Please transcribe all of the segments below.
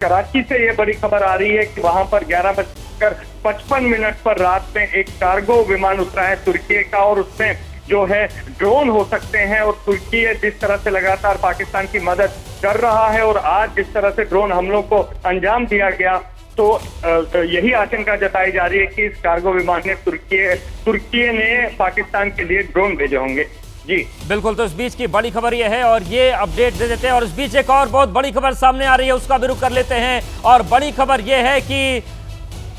कराची से ये बड़ी खबर आ रही है कि वहां पर 11:55 पर रात में एक कार्गो विमान उतरा है तुर्की का, और उसमें जो है ड्रोन हो सकते हैं। और तुर्की जिस तरह से लगातार पाकिस्तान की मदद कर रहा है और आज जिस तरह से ड्रोन हमलों को अंजाम दिया गया, तो यही आशंका जताई जा रही है कि इस कार्गो विमान ने तुर्की ने पाकिस्तान के लिए ड्रोन भेजे होंगे। जी बिल्कुल, तो इस बीच की बड़ी खबर यह है और ये अपडेट दे देते हैं। और इस बीच एक और बहुत बड़ी खबर सामने आ रही है, उसका भी रुख कर लेते हैं। और बड़ी खबर यह है कि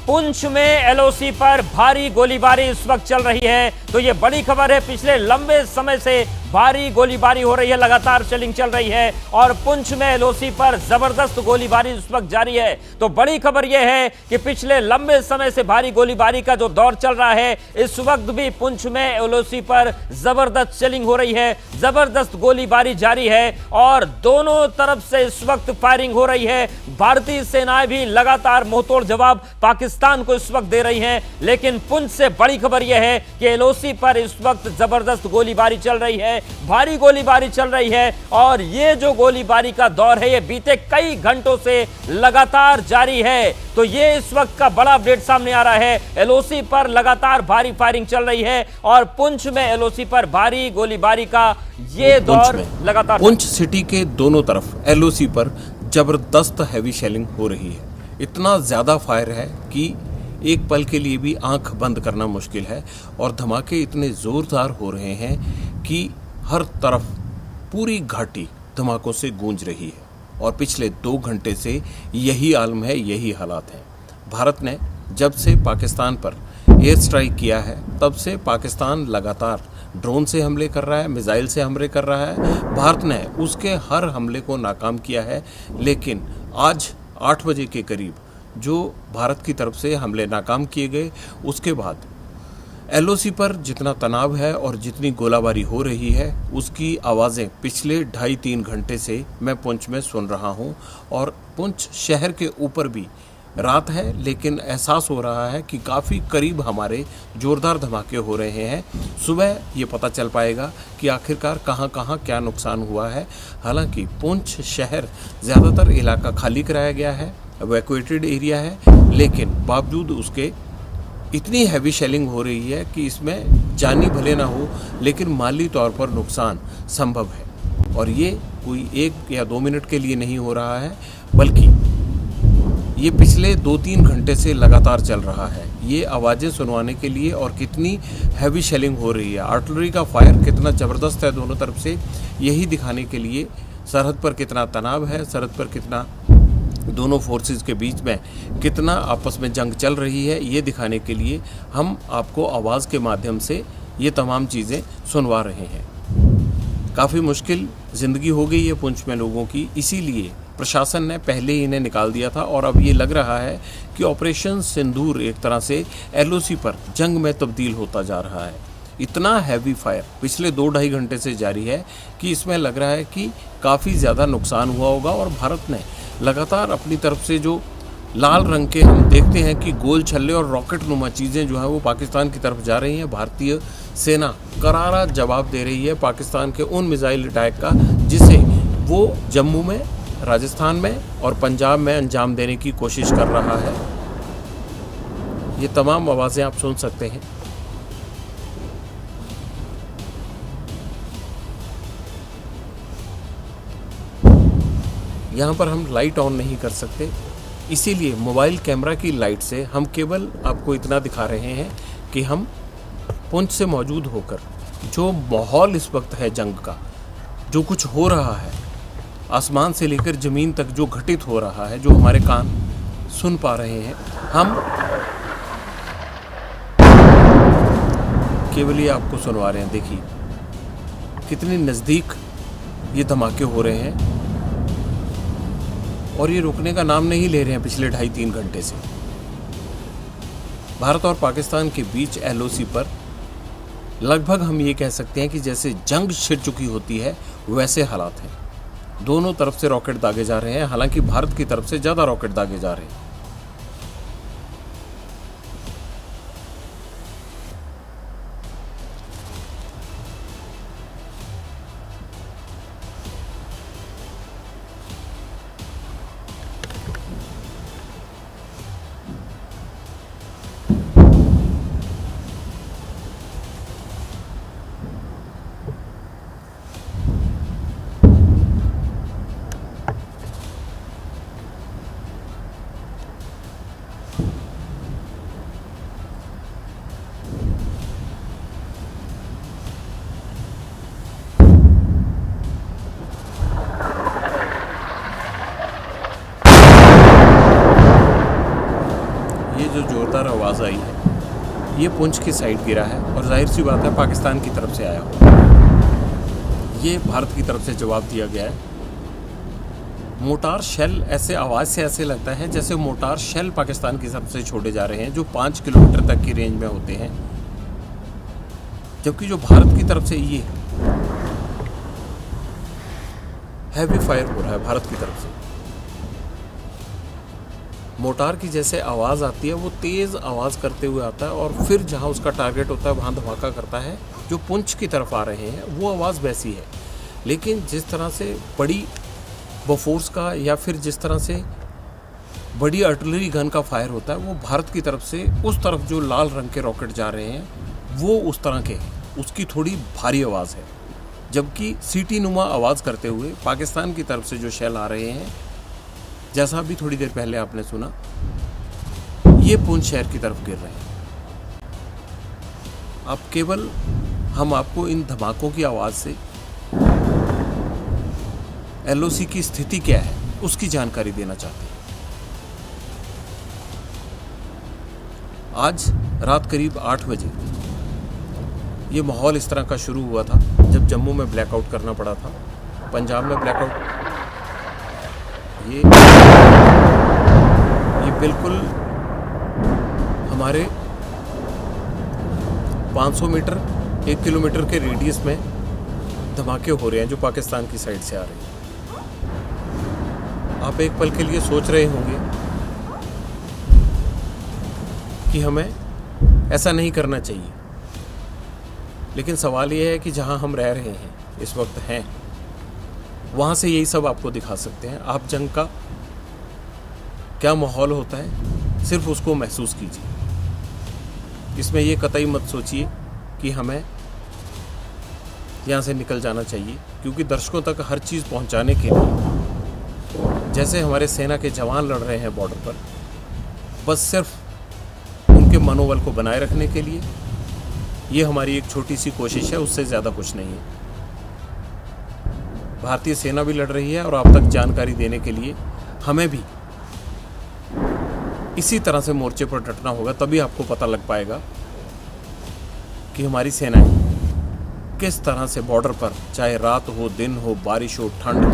पुंछ में एलओसी पर भारी गोलीबारी इस वक्त चल रही है। तो ये बड़ी खबर है, पिछले लंबे समय से भारी गोलीबारी हो रही है, लगातार शेलिंग चल रही है और पुंछ में एलओसी पर जबरदस्त गोलीबारी इस वक्त जारी है। तो बड़ी खबर यह है कि पिछले लंबे समय से भारी गोलीबारी का जो दौर चल रहा है, इस वक्त भी पुंछ में एलओसी पर जबरदस्त शेलिंग हो रही है, जबरदस्त गोलीबारी जारी है और दोनों तरफ से इस वक्त फायरिंग हो रही है। भारतीय सेनाएं भी लगातार मुंहतोड़ जवाब पाकिस्तान को इस वक्त दे रही हैं। लेकिन पुंछ से बड़ी खबर यह है कि एलओसी पर इस वक्त जबरदस्त गोलीबारी चल रही है, भारी गोलीबारी चल रही है। और ये जो गोलीबारी का दौर है, ये बीते कई घंटों से लगातार जारी है। तो ये इस वक्त का बड़ा अपडेट सामने आ रहा है। एलओसी पर लगातार भारी फायरिंग चल रही है और पुंछ में एलओसी पर भारी गोलीबारी का ये दौर लगातार। पुंछ सिटी के दोनों तरफ एलओसी पर जबरदस्त हैवी शेलिंग हो रही है। इतना ज्यादा फायर है कि एक पल के लिए भी आंख बंद करना मुश्किल है और धमाके इतने जोरदार हो रहे हैं कि हर तरफ पूरी घाटी धमाकों से गूंज रही है। और पिछले 2 घंटे से यही आलम है, यही हालात हैं। भारत ने जब से पाकिस्तान पर एयर स्ट्राइक किया है, तब से पाकिस्तान लगातार ड्रोन से हमले कर रहा है, मिसाइल से हमले कर रहा है। भारत ने उसके हर हमले को नाकाम किया है। लेकिन आज 8 बजे के करीब जो भारत की तरफ से हमले नाकाम किए गए, उसके बाद एलओसी पर जितना तनाव है और जितनी गोलाबारी हो रही है, उसकी आवाज़ें पिछले 2.5-3 घंटे से मैं पुंछ में सुन रहा हूं। और पुंछ शहर के ऊपर भी रात है, लेकिन एहसास हो रहा है कि काफ़ी करीब हमारे ज़ोरदार धमाके हो रहे हैं। सुबह ये पता चल पाएगा कि आखिरकार कहां कहां क्या नुकसान हुआ है। हालांकि पुंछ शहर ज़्यादातर इलाका खाली कराया गया है, इवैक्यूएटेड एरिया है, लेकिन बावजूद उसके इतनी हैवी शेलिंग हो रही है कि इसमें जानी भले ना हो, लेकिन माली तौर पर नुकसान संभव है। और ये कोई 1 या 2 मिनट के लिए नहीं हो रहा है, बल्कि ये पिछले 2-3 घंटे से लगातार चल रहा है। ये आवाज़ें सुनवाने के लिए और कितनी हैवी शेलिंग हो रही है, आर्टिलरी का फायर कितना ज़बरदस्त है दोनों तरफ से, यही दिखाने के लिए सरहद पर कितना तनाव है, सरहद पर कितना दोनों फोर्सेस के बीच में कितना आपस में जंग चल रही है, ये दिखाने के लिए हम आपको आवाज़ के माध्यम से ये तमाम चीज़ें सुनवा रहे हैं। काफ़ी मुश्किल ज़िंदगी हो गई है पुंछ में लोगों की, इसीलिए प्रशासन ने पहले ही इन्हें निकाल दिया था। और अब ये लग रहा है कि ऑपरेशन सिंदूर एक तरह से एलओसी पर जंग में तब्दील होता जा रहा है। इतना हैवी फायर पिछले 2-2.5 घंटे से जारी है कि इसमें लग रहा है कि काफ़ी ज़्यादा नुकसान हुआ होगा। और भारत ने लगातार अपनी तरफ से जो लाल रंग के हम देखते हैं कि गोल छल्ले और रॉकेट नुमा चीज़ें जो हैं वो पाकिस्तान की तरफ जा रही हैं। भारतीय सेना करारा जवाब दे रही है पाकिस्तान के उन मिसाइल अटैक का, जिसे वो जम्मू में, राजस्थान में और पंजाब में अंजाम देने की कोशिश कर रहा है। ये तमाम आवाज़ें आप सुन सकते हैं। यहाँ पर हम लाइट ऑन नहीं कर सकते, इसीलिए मोबाइल कैमरा की लाइट से हम केवल आपको इतना दिखा रहे हैं कि हम पुंछ से मौजूद होकर जो माहौल इस वक्त है जंग का, जो कुछ हो रहा है, आसमान से लेकर ज़मीन तक जो घटित हो रहा है, जो हमारे कान सुन पा रहे हैं, हम केवल ये आपको सुनवा रहे हैं। देखिए कितनी नज़दीक ये धमाके हो रहे हैं और ये रुकने का नाम नहीं ले रहे हैं पिछले 2.5-3 घंटे से। भारत और पाकिस्तान के बीच एलओसी पर लगभग हम ये कह सकते हैं कि जैसे जंग छिड़ चुकी होती है, वैसे हालात हैं। दोनों तरफ से रॉकेट दागे जा रहे हैं, हालांकि भारत की तरफ से ज़्यादा रॉकेट दागे जा रहे हैं। जो ज़ोरदार आवाज़ आई है ये पुंछ की साइड गिरा है और जाहिर सी बात है पाकिस्तान की तरफ से आया हो। ये भारत की तरफ से जवाब दिया गया है। मोटार शेल ऐसे आवाज़ से ऐसे लगता है जैसे मोटार शेल पाकिस्तान की तरफ से छोड़े जा रहे हैं जो 5 किलोमीटर तक की रेंज में होते हैं, जबकि जो भारत की तरफ से ये हैवी फायर हो रहा है भारत की तरफ से। मोटार की जैसे आवाज़ आती है वो तेज़ आवाज़ करते हुए आता है और फिर जहाँ उसका टारगेट होता है वहाँ धमाका करता है। जो पुंछ की तरफ आ रहे हैं वो आवाज़ वैसी है, लेकिन जिस तरह से बड़ी बोफोर्स का या फिर जिस तरह से बड़ी आर्टिलरी गन का फायर होता है वो भारत की तरफ से उस तरफ जो लाल रंग के रॉकेट जा रहे हैं वो उस तरह के हैं, उसकी थोड़ी भारी आवाज़ है। जबकि सीटी नुमा आवाज़ करते हुए पाकिस्तान की तरफ से जो शेल आ रहे हैं, जैसा अभी थोड़ी देर पहले आपने सुना, ये पुंछ शहर की तरफ गिर रहे हैं। अब केवल हम आपको इन धमाकों की आवाज़ से एलओसी की स्थिति क्या है उसकी जानकारी देना चाहते हैं। आज रात करीब 8 बजे ये माहौल इस तरह का शुरू हुआ था जब जम्मू में ब्लैकआउट करना पड़ा था, पंजाब में ब्लैकआउट। ये बिल्कुल हमारे 500 मीटर 1 किलोमीटर के रेडियस में धमाके हो रहे हैं जो पाकिस्तान की साइड से आ रहे हैं। आप एक पल के लिए सोच रहे होंगे कि हमें ऐसा नहीं करना चाहिए, लेकिन सवाल यह है कि जहां हम रह रहे हैं इस वक्त हैं वहां से यही सब आपको दिखा सकते हैं। आप जंग का क्या माहौल होता है सिर्फ उसको महसूस कीजिए। इसमें यह कतई मत सोचिए कि हमें यहाँ से निकल जाना चाहिए, क्योंकि दर्शकों तक हर चीज़ पहुँचाने के लिए जैसे हमारे सेना के जवान लड़ रहे हैं बॉर्डर पर, बस सिर्फ उनके मनोबल को बनाए रखने के लिए ये हमारी एक छोटी सी कोशिश है, उससे ज़्यादा कुछ नहीं है। भारतीय सेना भी लड़ रही है और आप तक जानकारी देने के लिए हमें भी इसी तरह से मोर्चे पर डटना होगा, तभी आपको पता लग पाएगा कि हमारी सेनाएं किस तरह से बॉर्डर पर, चाहे रात हो, दिन हो, बारिश हो, ठंड हो,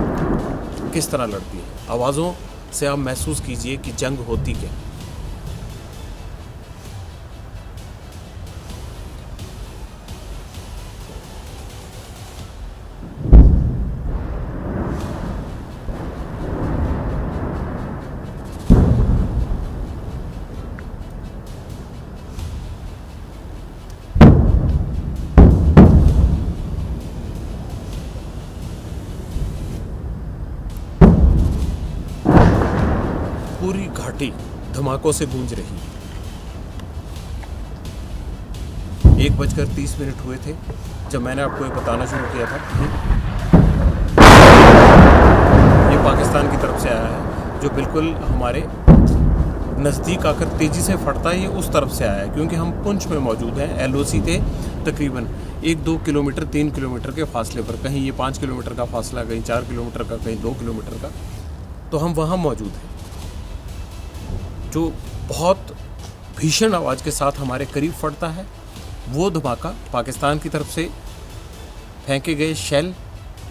किस तरह लड़ती है। आवाज़ों से आप महसूस कीजिए कि जंग होती क्या। पूरी घाटी धमाकों से गूंज रही है। 1:30 हुए थे जब मैंने आपको ये बताना शुरू किया था कि ये पाकिस्तान की तरफ से आया है, जो बिल्कुल हमारे नज़दीक आकर तेज़ी से फटता है। ये उस तरफ से आया है क्योंकि हम पुंछ में मौजूद हैं। एलओसी थे तकरीबन 1-2 किलोमीटर 3 किलोमीटर के फासले पर, कहीं ये 5 किलोमीटर का फासला, कहीं 4 किलोमीटर का, कहीं 2 किलोमीटर का, तो हम वहाँ मौजूद हैं। जो बहुत भीषण आवाज़ के साथ हमारे करीब फटता है वो धमाका पाकिस्तान की तरफ से फेंके गए शेल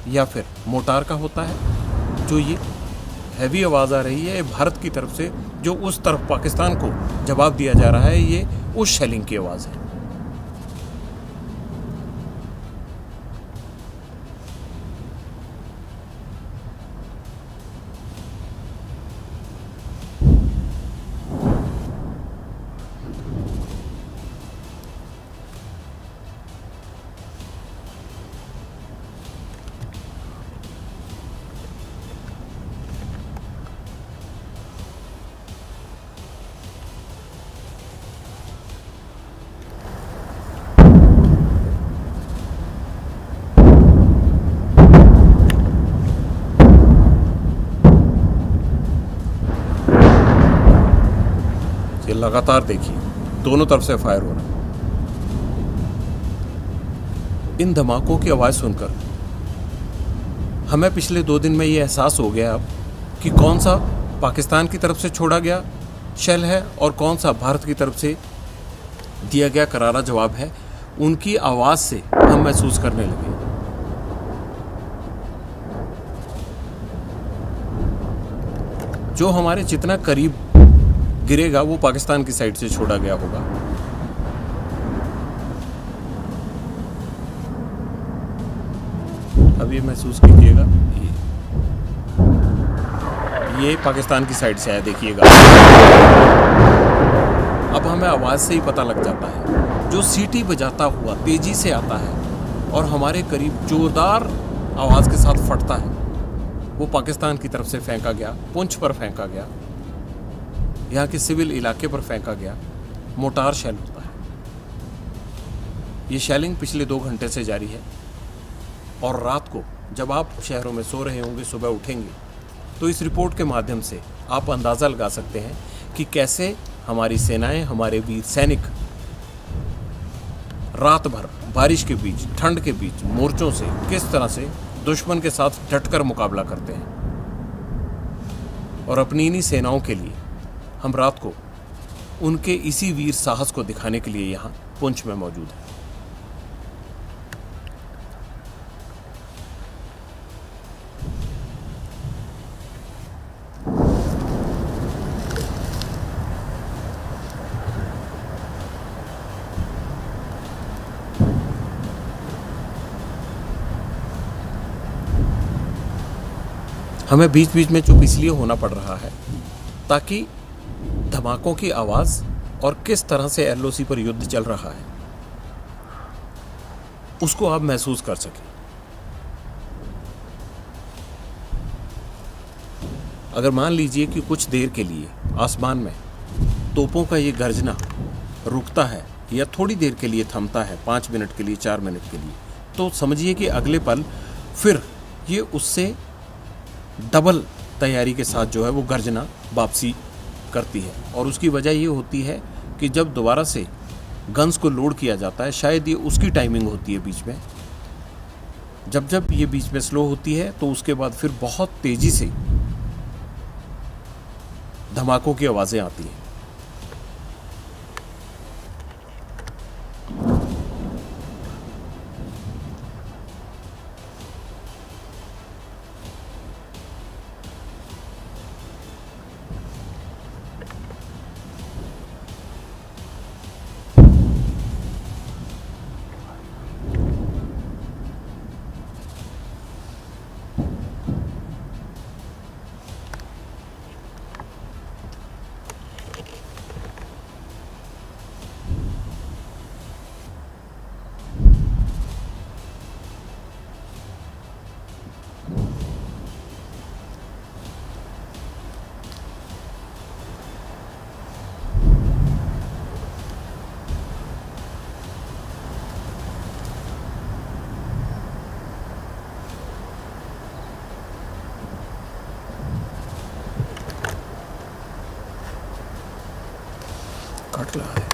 या फिर मोटार का होता है। जो ये हैवी आवाज़ आ रही है भारत की तरफ से, जो उस तरफ पाकिस्तान को जवाब दिया जा रहा है, ये उस शेलिंग की आवाज़ है। लगातार देखिए दोनों तरफ से फायर हो रहा है। इन धमाकों की आवाज़ सुनकर हमें पिछले 2 दिन में ये एहसास हो गया अब कि कौन सा पाकिस्तान की तरफ से छोड़ा गया शेल है और कौन सा भारत की तरफ से दिया गया करारा जवाब है, उनकी आवाज़ से हम महसूस करने लगे। जो हमारे जितना करीब गिरेगा वो पाकिस्तान की साइड से छोड़ा गया होगा। अब ये महसूस कीजिएगा, ये पाकिस्तान की साइड से आया, देखिएगा। अब हमें आवाज़ से ही पता लग जाता है, जो सीटी बजाता हुआ तेजी से आता है और हमारे करीब जोरदार आवाज़ के साथ फटता है, वो पाकिस्तान की तरफ से फेंका गया, पुंछ पर फेंका गया, यहाँ के सिविल इलाके पर फेंका गया मोटार शेल होता है। ये शेलिंग पिछले 2 घंटे से जारी है और रात को जब आप शहरों में सो रहे होंगे, सुबह उठेंगे, तो इस रिपोर्ट के माध्यम से आप अंदाज़ा लगा सकते हैं कि कैसे हमारी सेनाएं, हमारे वीर सैनिक रात भर बारिश के बीच, ठंड के बीच मोर्चों से किस तरह से दुश्मन के साथ डटकर मुकाबला करते हैं। और अपनी इन्हीं सेनाओं के लिए हम रात को उनके इसी वीर साहस को दिखाने के लिए यहाँ पुंछ में मौजूद हैं। हमें बीच बीच में चुप इसलिए होना पड़ रहा है ताकि धमाकों की आवाज़ और किस तरह से एलओसी पर युद्ध चल रहा है उसको आप महसूस कर सकें। अगर मान लीजिए कि कुछ देर के लिए आसमान में तोपों का ये गर्जना रुकता है या थोड़ी देर के लिए थमता है, 5 मिनट के लिए, 4 मिनट के लिए, तो समझिए कि अगले पल फिर ये उससे डबल तैयारी के साथ जो है वो गर्जना वापसी करती है। और उसकी वजह ये होती है कि जब दोबारा से गन्स को लोड किया जाता है, शायद ये उसकी टाइमिंग होती है बीच में, जब जब ये बीच में स्लो होती है तो उसके बाद फिर बहुत तेज़ी से धमाकों की आवाज़ें आती हैं। कट रहा है।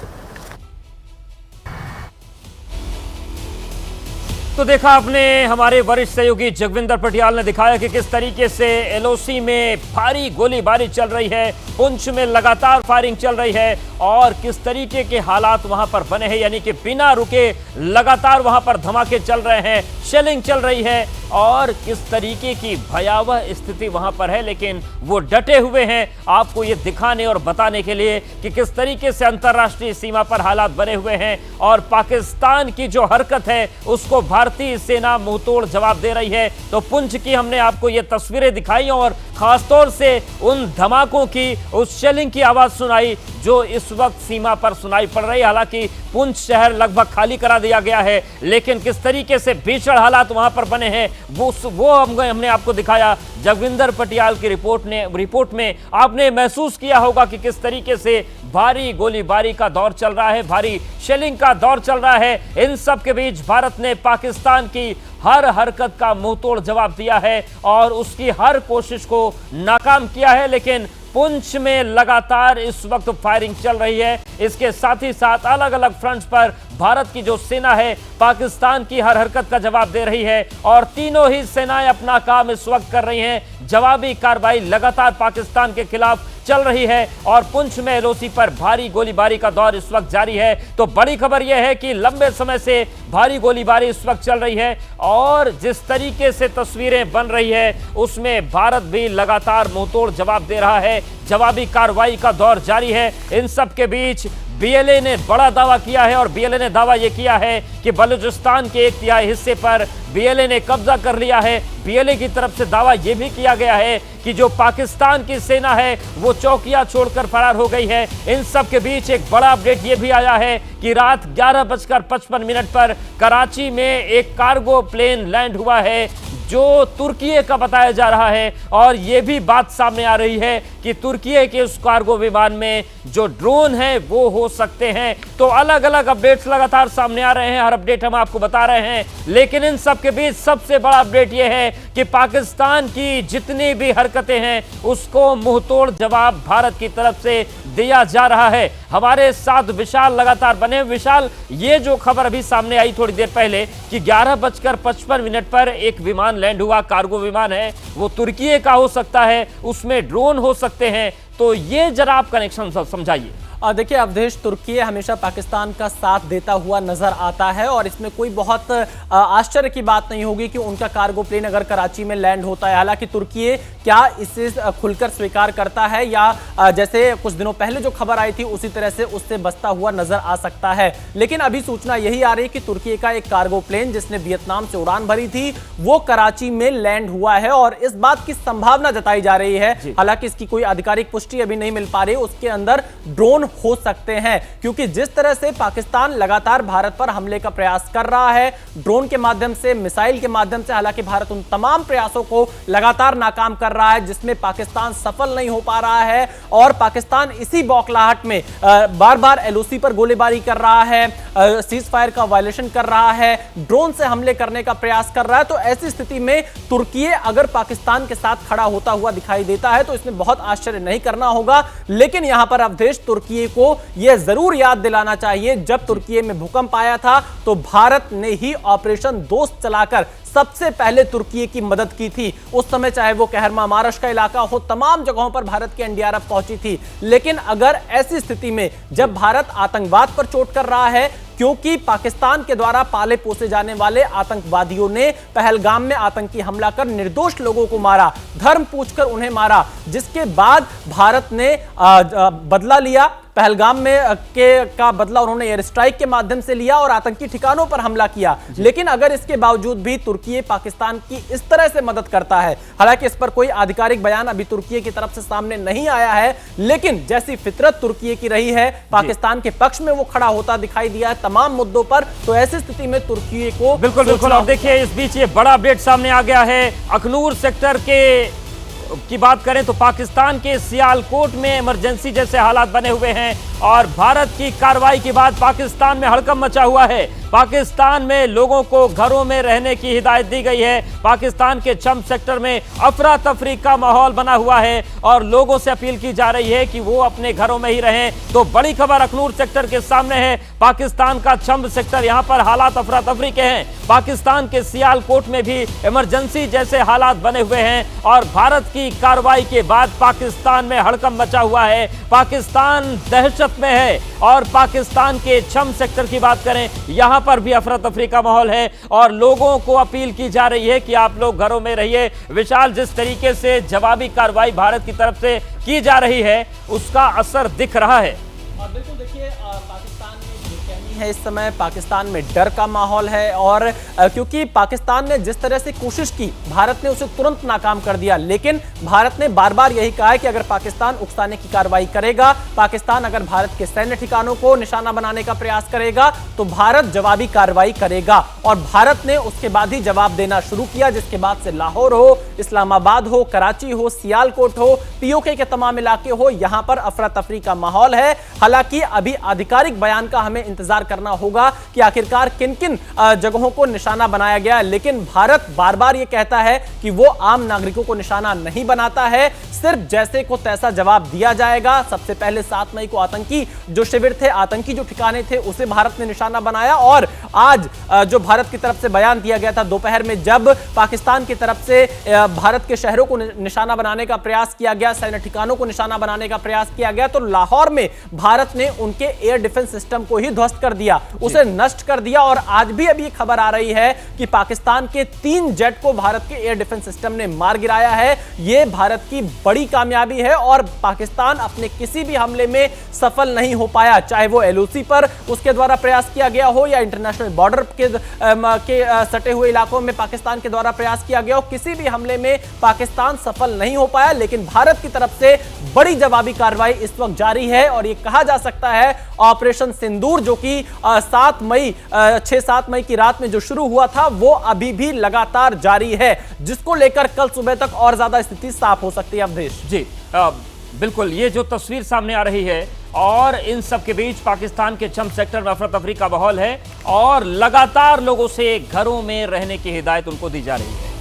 तो देखा आपने, हमारे वरिष्ठ सहयोगी जगविंदर पटियाल ने दिखाया कि किस तरीके से एलओसी में भारी गोलीबारी चल रही है, पुंछ में लगातार फायरिंग चल रही है और किस तरीके के हालात वहां पर बने हैं, यानी कि बिना रुके लगातार वहां पर धमाके चल रहे हैं, शेलिंग चल रही है और किस तरीके की भयावह स्थिति वहां पर है। लेकिन वो डटे हुए हैं आपको ये दिखाने और बताने के लिए कि किस तरीके से अंतर्राष्ट्रीय सीमा पर हालात बने हुए हैं और पाकिस्तान की जो हरकत है उसको भारतीय सेना मुंहतोड़ जवाब दे रही है। तो पुंछ की हमने आपको ये तस्वीरें दिखाई और खासतौर से उन धमाकों की, उस शेलिंग की आवाज सुनाई जो इस वक्त सीमा पर सुनाई पड़ रही है। हालांकि पुंछ शहर लगभग खाली करा दिया गया है, लेकिन किस तरीके से भीषण हालात वहां पर बने हैं वो हमने आपको दिखाया। जगविंदर पटियाल की रिपोर्ट में आपने महसूस किया होगा कि किस तरीके से भारी गोलीबारी का दौर चल रहा है, भारी शेलिंग का दौर चल रहा है। इन सब के बीच भारत ने पाकिस्तान की हर हरकत का मुंहतोड़ जवाब दिया है और उसकी हर कोशिश को नाकाम किया है। लेकिन पुंछ में लगातार इस वक्त फायरिंग चल रही है। इसके साथ ही साथ अलग अलग फ्रंट्स पर भारत की जो सेना है पाकिस्तान की हर हरकत का जवाब दे रही है और तीनों ही सेनाएं अपना काम इस वक्त कर रही हैं। जवाबी कार्रवाई लगातार पाकिस्तान के खिलाफ चल रही है और पुंछ में एलओसी पर भारी गोलीबारी का दौर इस वक्त जारी है। तो बड़ी खबर यह है कि लंबे समय से भारी गोलीबारी इस वक्त चल रही है और जिस तरीके से तस्वीरें बन रही है उसमें भारत भी लगातार मुंहतोड़ जवाब दे रहा है। जवाबी कार्रवाई का दौर जारी है। इन सब के बीच बीएलए ने बड़ा दावा किया है और बीएलए ने दावा यह किया है कि बलूचिस्तान के 1/3 हिस्से पर बीएलए ने कब्जा कर लिया है। बीएलए की तरफ से दावा यह भी किया गया है कि जो पाकिस्तान की सेना है वो चौकियां छोड़कर फरार हो गई है। इन सब के बीच एक बड़ा अपडेट यह भी आया है कि रात 11:55 पर कराची में एक कार्गो प्लेन लैंड हुआ है जो तुर्की का बताया जा रहा है और यह भी बात सामने आ रही है कि तुर्की के उस कार्गो विमान में जो ड्रोन है वो हो सकते हैं। तो अलग अलग अपडेट्स लगातार सामने आ रहे हैं, हर अपडेट हम आपको बता रहे हैं, लेकिन इन सब के बीच सबसे बड़ा अपडेट यह है कि पाकिस्तान की जितनी भी हरकतें हैं उसको मुंहतोड़ जवाब भारत की तरफ से दिया जा रहा है। हमारे साथ विशाल लगातार बने। विशाल, ये जो खबर अभी सामने आई थोड़ी देर पहले कि 11:55 पर एक विमान लैंड हुआ, कार्गो विमान है, वो तुर्की का हो सकता है, उसमें ड्रोन हो सकते हैं, तो ये जरा आप कनेक्शन समझाइए। देखिए अवधेश, तुर्की हमेशा पाकिस्तान का साथ देता हुआ नजर आता है और इसमें कोई बहुत आश्चर्य की बात नहीं होगी कि उनका कार्गो प्लेन अगर कराची में लैंड होता है। हालांकि तुर्की क्या इसे खुलकर स्वीकार करता है या जैसे कुछ दिनों पहले जो खबर आई थी उसी तरह से उससे बचता हुआ नजर आ सकता है। लेकिन अभी सूचना यही आ रही है कि तुर्की का एक कार्गो प्लेन जिसने वियतनाम से उड़ान भरी थी वो कराची में लैंड हुआ है और इस बात की संभावना जताई जा रही है। हालांकि इसकी कोई आधिकारिक पुष्टि अभी नहीं मिल पा रही, उसके अंदर ड्रोन हो सकते हैं, क्योंकि जिस तरह से पाकिस्तान लगातार भारत पर हमले का प्रयास कर रहा है, ड्रोन के माध्यम से, मिसाइल के माध्यम से, हालांकि भारत उन तमाम प्रयासों को लगातार नाकाम कर रहा है जिसमें पाकिस्तान सफल नहीं हो पा रहा है और पाकिस्तान इसी बौखलाहट में बार बार एलओसी पर गोलीबारी कर रहा है, सीज फायर का वायलेशन कर रहा है, ड्रोन से हमले करने का प्रयास कर रहा है। तो ऐसी स्थिति में तुर्की अगर पाकिस्तान के साथ खड़ा होता हुआ दिखाई देता है तो इसमें बहुत आश्चर्य नहीं करना होगा। लेकिन यहां पर अवधेश, तुर्की को यह जरूर याद दिलाना चाहिए, जब तुर्की में भूकंप आया था तो भारत ने ही ऑपरेशन दोस्त चलाकर सबसे पहले तुर्की की मदद की थी। उस समय चाहे वो कहरमा मारश का इलाका हो, तमाम जगहों पर भारत की एनडीआरएफ पहुंची थी। लेकिन अगर ऐसी स्थिति में जब भारत आतंकवाद पर चोट कर रहा है, क्योंकि पाकिस्तान के द्वारा पाले पोसे जाने वाले आतंकवादियों ने पहलगाम में आतंकी हमला कर निर्दोष लोगों को मारा, धर्म पूछकर उन्हें मारा, जिसके बाद भारत ने बदला लिया। पहलगाम में का बदला उन्होंने एयर स्ट्राइक के माध्यम से लिया और आतंकी ठिकानों पर हमला किया। लेकिन अगर इसके बावजूद भी तुर्की पाकिस्तान की इस तरह से मदद करता है, हालांकि इस पर कोई आधिकारिक बयान अभी तुर्की की तरफ से सामने नहीं आया है, लेकिन जैसी फितरत तुर्की की रही है, पाकिस्तान के पक्ष में वो खड़ा होता दिखाई दिया है तमाम मुद्दों पर। तो ऐसी स्थिति में तुर्की को बिल्कुल और देखिए इस बीच ये बड़ा अपडेट सामने आ गया है। अखनूर सेक्टर की बात करें तो पाकिस्तान के सियालकोट में इमरजेंसी जैसे हालात बने हुए हैं और भारत की कार्रवाई के बाद पाकिस्तान में हड़कंप मचा हुआ है। पाकिस्तान में लोगों को घरों में रहने की हिदायत दी गई है। पाकिस्तान के चम सेक्टर में अफरा तफरी का माहौल बना हुआ है और लोगों से अपील की जा रही है कि वो अपने घरों में ही रहें। तो बड़ी खबर अखनूर सेक्टर के सामने है। पाकिस्तान का चम सेक्टर, यहां पर हालात अफरा तफरी के हैं। पाकिस्तान के सियालकोट में भी इमरजेंसी जैसे हालात बने हुए हैं और भारत की कार्रवाई के बाद पाकिस्तान में हड़कंप मचा हुआ है। पाकिस्तान दहशत में है और पाकिस्तान के चम सेक्टर की बात करें, यहां पर भी अफरा तफरी का माहौल है और लोगों को अपील की जा रही है कि आप लोग घरों में रहिए। विशाल, जिस तरीके से जवाबी कार्रवाई भारत की तरफ से की जा रही है उसका असर दिख रहा है। बिल्कुल, देखिए पाकिस्तान में बेचैनी है इस समय, पाकिस्तान में डर का माहौल है और क्योंकि पाकिस्तान ने जिस तरह से कोशिश की, भारत ने उसे तुरंत नाकाम कर दिया। लेकिन भारत ने बार बार यही कहा है कि अगर पाकिस्तान उकसाने की कार्रवाई करेगा, पाकिस्तान अगर भारत के सैन्य ठिकानों को निशाना बनाने का प्रयास करेगा तो भारत जवाबी कार्रवाई करेगा। और भारत ने उसके बाद ही जवाब देना शुरू किया, जिसके बाद से लाहौर हो, इस्लामाबाद हो, कराची हो, सियालकोट हो, पीओके के तमाम इलाके हो, यहां पर अफरा तफरी का माहौल है। हालांकि अभी आधिकारिक बयान का हमें इंतजार करना होगा कि आखिरकार किन किन जगहों को निशाना बनाया गया। लेकिन भारत बार बार यह कहता है कि वो आम नागरिकों को निशाना नहीं बनाता है, सिर्फ जैसे को तैसा जवाब दिया जाएगा। सबसे पहले 7 मई को आतंकी जो शिविर थे, आतंकी जो ठिकाने थे, उसे भारत ने निशाना बनाया। और आज जो भारत की तरफ से बयान दिया गया था दोपहर में, जब पाकिस्तान की तरफ से भारत के शहरों को निशाना बनाने का प्रयास किया गया, सैन्य ठिकानों को निशाना बनाने का प्रयास किया गया, तो लाहौर में भारत ने उनके एयर डिफेंस सिस्टम को ही ध्वस्त कर दिया, उसे नष्ट कर दिया। और आज भी अभी खबर आ रही है कि पाकिस्तान के 3 जेट को भारत के एयर डिफेंस सिस्टम ने मार गिराया है। यह भारत की बड़ी कामयाबी है और पाकिस्तान अपने किसी भी हमले में सफल नहीं हो पाया, चाहे वो एलओसी पर उसके द्वारा प्रयास किया गया हो या इंटरनेशनल बॉर्डर के सटे हुए इलाकों में पाकिस्तान के द्वारा प्रयास किया गया हो। किसी भी हमले में पाकिस्तान सफल नहीं हो पाया। लेकिन भारत की तरफ से बड़ी जवाबी कार्रवाई इस वक्त जारी है और यह कहा जा सकता है ऑपरेशन सिंदूर, जो कि 6-7 मई की रात में जो शुरू हुआ था, वो अभी भी लगातार जारी है, जिसको लेकर कल सुबह तक और ज्यादा स्थिति साफ हो सकती है। अवधेश जी बिल्कुल, ये जो तस्वीर सामने आ रही है और इन सब के बीच पाकिस्तान के चम सेक्टर में अफरा तफरी का माहौल है और लगातार लोगों से घरों में रहने की हिदायत उनको दी जा रही है।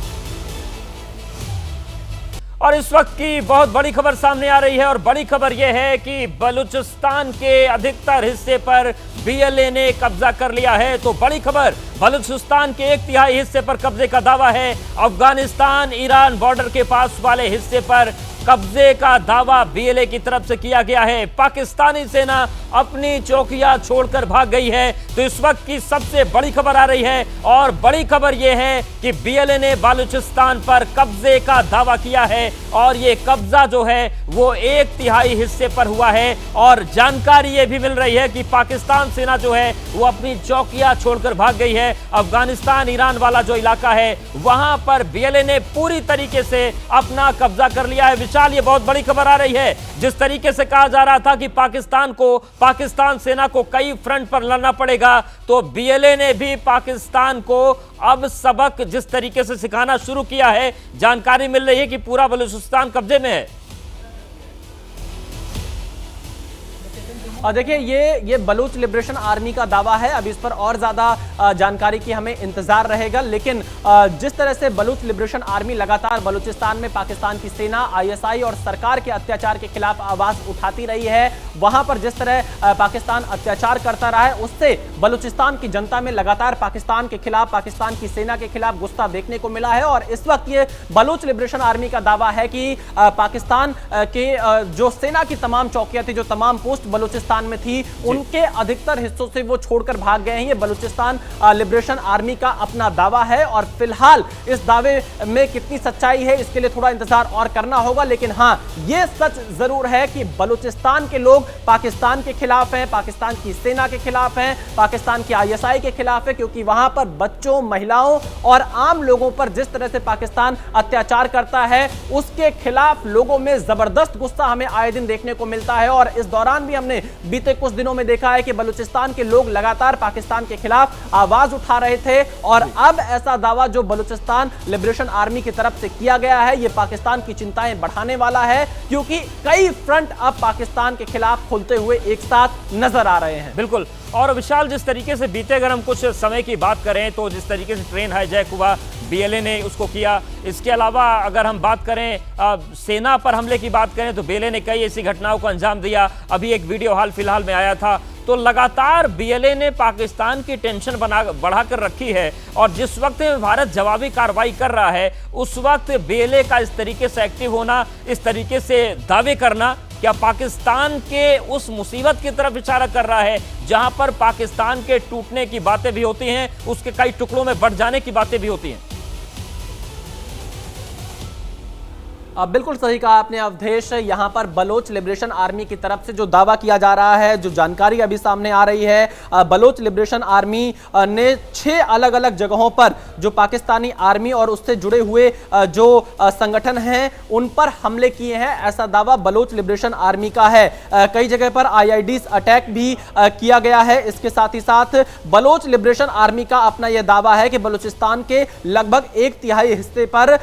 और इस वक्त की बहुत बड़ी खबर सामने आ रही है और बड़ी खबर यह है कि बलूचिस्तान के अधिकतर हिस्से पर बीएलए ने कब्जा कर लिया है। तो बड़ी खबर, बलूचिस्तान के 1/3 हिस्से पर कब्जे का दावा है। अफगानिस्तान ईरान बॉर्डर के पास वाले हिस्से पर कब्जे का दावा बीएलए की तरफ से किया गया है। पाकिस्तानी सेना अपनी चौकियां छोड़कर भाग गई है। तो इस वक्त की सबसे बड़ी खबर आ रही है और बड़ी खबर यह है कि बीएलए ने बलूचिस्तान पर कब्जे का दावा किया है और यह कब्जा जो है वो 1/3 हिस्से पर हुआ है। और जानकारी यह भी मिल रही है कि पाकिस्तान सेना जो है वो अपनी चौकियां छोड़कर भाग गई है। अफगानिस्तान ईरान वाला जो इलाका है वहां पर बीएलए ने पूरी तरीके से अपना कब्जा कर लिया है। विशाल, ये बहुत बड़ी खबर आ रही है। जिस तरीके से कहा जा रहा था कि पाकिस्तान सेना को कई फ्रंट पर लड़ना पड़ेगा, तो बीएलए ने भी पाकिस्तान को अब सबक जिस तरीके से सिखाना शुरू किया है। जानकारी मिल रही है कि पूरा बलूचिस्तान कब्जे में है। और देखिए, ये बलूच लिबरेशन आर्मी का दावा है। अब इस पर और ज्यादा जानकारी की हमें इंतजार रहेगा। लेकिन जिस तरह से बलूच लिबरेशन आर्मी लगातार बलूचिस्तान में पाकिस्तान की सेना, आईएसआई और सरकार के अत्याचार के खिलाफ आवाज उठाती रही है, वहां पर जिस तरह पाकिस्तान अत्याचार करता रहा है, उससे बलूचिस्तान की जनता में लगातार पाकिस्तान के खिलाफ, पाकिस्तान की सेना के खिलाफ गुस्सा देखने को मिला है। और इस वक्त ये बलूच लिबरेशन आर्मी का दावा है कि पाकिस्तान के जो सेना की तमाम चौकियां थी, जो तमाम पोस्ट बलूचिस्तान में थी, उनके अधिकतर हिस्सों से वो छोड़कर भाग गए हैं। ये बलूचिस्तान लिबरेशन आर्मी का अपना दावा है और फिलहाल इस दावे में कितनी सच्चाई है इसके लिए थोड़ा इंतजार और करना होगा। लेकिन हां, ये सच जरूर है कि बलूचिस्तान के लोग पाकिस्तान के खिलाफ हैं, पाकिस्तान की सेना के खिलाफ हैं, पाकिस्तान की आईएसआई के खिलाफ है, क्योंकि वहां पर बच्चों, महिलाओं और आम लोगों पर जिस तरह से पाकिस्तान अत्याचार करता है, उसके खिलाफ लोगों में जबरदस्त गुस्सा हमें आए दिन देखने को मिलता है। और इस दौरान भी हमने बीते कुछ दिनों में देखा है कि बलूचिस्तान के लोग लगातार पाकिस्तान के खिलाफ आवाज उठा रहे थे। और अब ऐसा दावा जो बलूचिस्तान लिबरेशन आर्मी की तरफ से किया गया है, यह पाकिस्तान की चिंताएं बढ़ाने वाला है, क्योंकि कई फ्रंट अब पाकिस्तान के खिलाफ खुलते हुए एक साथ नजर आ रहे हैं। बिल्कुल। और विशाल, जिस तरीके से बीते अगर हम कुछ समय की बात करें तो जिस तरीके से ट्रेन हाईजैक हुआ, बीएलए ने उसको किया। इसके अलावा अगर हम बात करें सेना पर हमले की बात करें तो बीएलए ने कई ऐसी घटनाओं को अंजाम दिया। अभी एक वीडियो हाल फिलहाल में आया था। तो लगातार बीएलए ने पाकिस्तान की टेंशन बढ़ाकर रखी है और जिस वक्त भारत जवाबी कार्रवाई कर रहा है, उस वक्त बीएलए का इस तरीके से एक्टिव होना, इस तरीके से दावे करना, क्या पाकिस्तान के उस मुसीबत की तरफ इशारा कर रहा है जहां पर पाकिस्तान के टूटने की बातें भी होती हैं, उसके कई टुकड़ों में बढ़ जाने की बातें भी होती हैं? बिल्कुल सही कहा आपने अवधेश। यहां पर बलोच लिबरेशन आर्मी की तरफ से जो दावा किया जा रहा है, जो जानकारी अभी सामने आ रही है, बलोच लिबरेशन आर्मी ने 6 अलग अलग जगहों पर जो पाकिस्तानी आर्मी और उससे जुड़े हुए जो संगठन हैं उन पर हमले किए हैं, ऐसा दावा बलोच लिबरेशन आर्मी का है। कई जगह पर आईईडीज अटैक भी किया गया है। इसके साथ ही साथ बलोच लिबरेशन आर्मी का अपना यह दावा है कि बलूचिस्तान के लगभग 1/3 हिस्से पर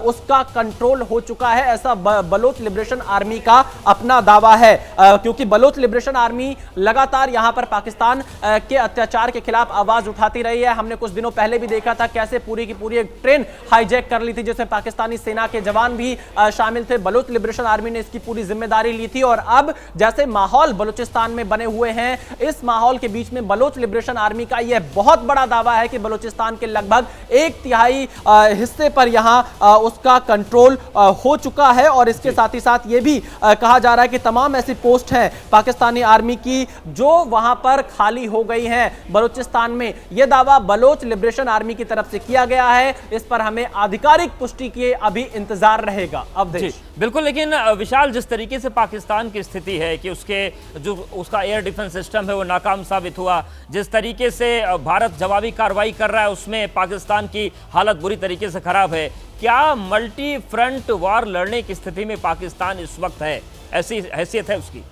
उसका कंट्रोल हो चुका चुका है, ऐसा बलोच लिबरेशन आर्मी का अपना दावा है। क्योंकि बलोच लिबरेशन आर्मी लगातार यहां पर पाकिस्तान के अत्याचार के खिलाफ आवाज उठाती रही है। हमने कुछ दिनों पहले भी देखा था कैसे पूरी की पूरी एक ट्रेन हाईजैक कर ली थी, जिसमें पाकिस्तानी सेना के जवान भी शामिल थे। बलोच लिबरेशन आर्मी ने इसकी पूरी जिम्मेदारी ली थी। और अब जैसे माहौल बलूचिस्तान में बने हुए हैं, इस माहौल के बीच में बलोच लिबरेशन आर्मी का यह बहुत बड़ा दावा है कि बलूचिस्तान के लगभग 1/3 हिस्से पर यहां उसका कंट्रोल हो चुका है। और इसके साथ ही साथ यह भी कहा जा रहा है कि तमाम ऐसी पोस्ट हैं पाकिस्तानी आर्मी की जो वहां पर खाली हो गई हैं बलूचिस्तान में। यह दावा बलोच लिबरेशन आर्मी की तरफ से किया गया है। इस पर हमें आधिकारिक पुष्टि के अभी इंतजार रहेगा। अवधेश, बिल्कुल, लेकिन विशाल, जिस तरीके से पाकिस्तान की स्थिति है कि उसका एयर डिफेंस सिस्टम है वो नाकाम साबित हुआ, जिस तरीके से भारत जवाबी कार्रवाई कर रहा है उसमें पाकिस्तान की हालत बुरी तरीके से खराब है, क्या मल्टी फ्रंट वॉर लड़ने की स्थिति में पाकिस्तान इस वक्त है? ऐसी हैसियत है उसकी?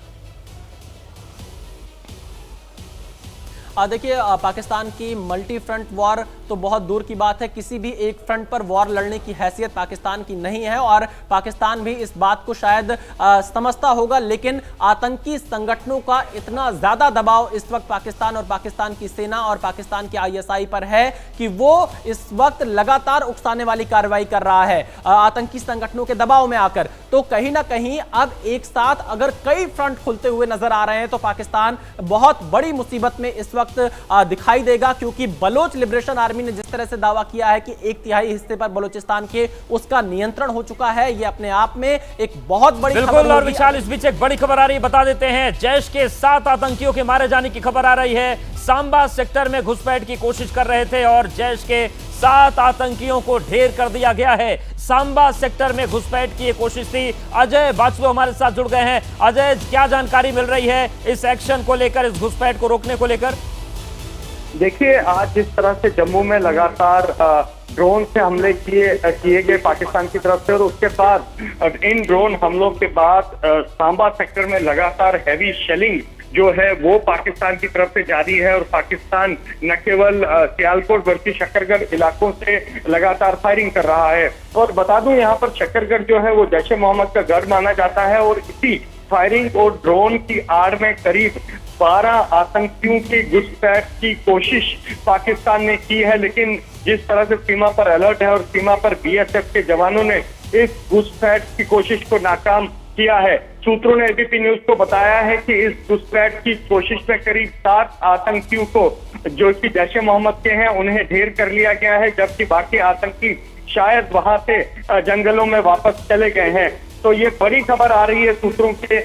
देखिए, पाकिस्तान की मल्टी फ्रंट वॉर तो बहुत दूर की बात है, किसी भी एक फ्रंट पर वॉर लड़ने की हैसियत पाकिस्तान की नहीं है। और पाकिस्तान भी इस बात को शायद समझता होगा, लेकिन आतंकी संगठनों का इतना ज्यादा दबाव इस वक्त पाकिस्तान और पाकिस्तान की सेना और पाकिस्तान की ISI पर है कि वो इस वक्त लगातार उकसाने वाली कार्रवाई कर रहा है आतंकी संगठनों के दबाव में आकर। तो कहीं ना कहीं अब एक साथ अगर कई फ्रंट खुलते हुए नजर आ रहे हैं तो पाकिस्तान बहुत बड़ी मुसीबत में इस वक्त दिखाई देगा। क्योंकि बलोच लिबरेशन आर्मी ने जिस तरह से दावा किया है कि 1/3 हिस्से पर बलूचिस्तान के उसका नियंत्रण हो चुका है, यह अपने आप में एक बहुत बड़ी खबर बिल्कुल। और विशाल, इस बीच एक बड़ी खबर आ रही है, बता देते हैं। जैश के 7 आतंकियों के मारे जाने की खबर आ रही है। सांबा सेक्टर में घुसपैठ की कोशिश कर रहे थे और जैश के 7 आतंकियों को ढेर कर दिया गया है। सांबा सेक्टर में घुसपैठ की कोशिश थी। अजय बाचू हमारे साथ जुड़ गए हैं। अजय, क्या जानकारी मिल रही है इस एक्शन को लेकर, इस घुसपैठ को रोकने को लेकर? देखिए, आज जिस तरह से जम्मू में लगातार ड्रोन से हमले किए गए पाकिस्तान की तरफ से, और उसके बाद इन ड्रोन हमलों के बाद सांबा सेक्टर में लगातार हैवी शेलिंग जो है वो पाकिस्तान की तरफ से जारी है। और पाकिस्तान न केवल सियालकोट बल्कि शकरगढ़ इलाकों से लगातार फायरिंग कर रहा है। और बता दूं, यहाँ पर शकरगढ़ जो है वो जैश ए मोहम्मद का गढ़ माना जाता है। और इसी फायरिंग और ड्रोन की आड़ में करीब 12 आतंकियों की घुसपैठ की कोशिश पाकिस्तान ने की है। लेकिन जिस तरह से सीमा पर अलर्ट है और सीमा पर BSF के जवानों ने इस घुसपैठ की कोशिश को नाकाम किया है। सूत्रों ने ABP न्यूज को बताया है कि इस घुसपैठ की कोशिश में करीब 7 आतंकियों को, जो कि जैश ए मोहम्मद के हैं, उन्हें ढेर कर लिया गया है, जबकि बाकी आतंकी शायद वहां से जंगलों में वापस चले गए हैं। तो ये बड़ी खबर आ रही है सूत्रों के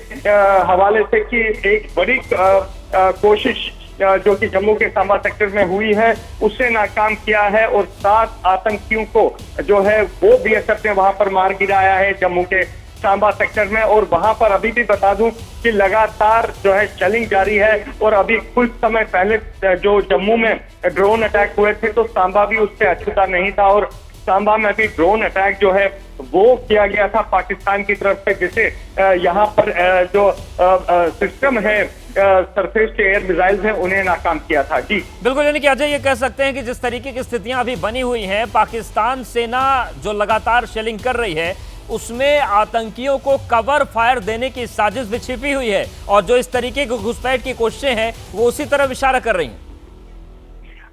हवाले से कि एक बड़ी कोशिश जो कि जम्मू के सांबा सेक्टर में हुई है उसे नाकाम किया है। और 7 आतंकियों को जो है वो BSF ने वहां पर मार गिराया है जम्मू के सांबा सेक्टर में। और वहां पर अभी भी बता दूं कि लगातार जो है शेलिंग जारी है। और अभी कुछ समय पहले जो जम्मू में ड्रोन अटैक हुए थे तो सांबा भी उससे अछूता नहीं था। और सांबा में भी ड्रोन अटैक जो है वो किया गया था पाकिस्तान की तरफ से, जिसे यहाँ पर जो सिस्टम है सरफेस के एयर मिसाइल्स हैं उन्हें नाकाम किया था। जी बिल्कुल, यानी कि अजय ये कह सकते हैं कि जिस तरीके की स्थितियां अभी बनी हुई हैं, पाकिस्तान सेना जो लगातार शेलिंग कर रही है उसमें आतंकियों को कवर फायर देने की साजिश भी छिपी हुई है। और जो इस तरीके की घुसपैठ की कोशिशें हैं वो उसी तरफ इशारा कर रही हैं।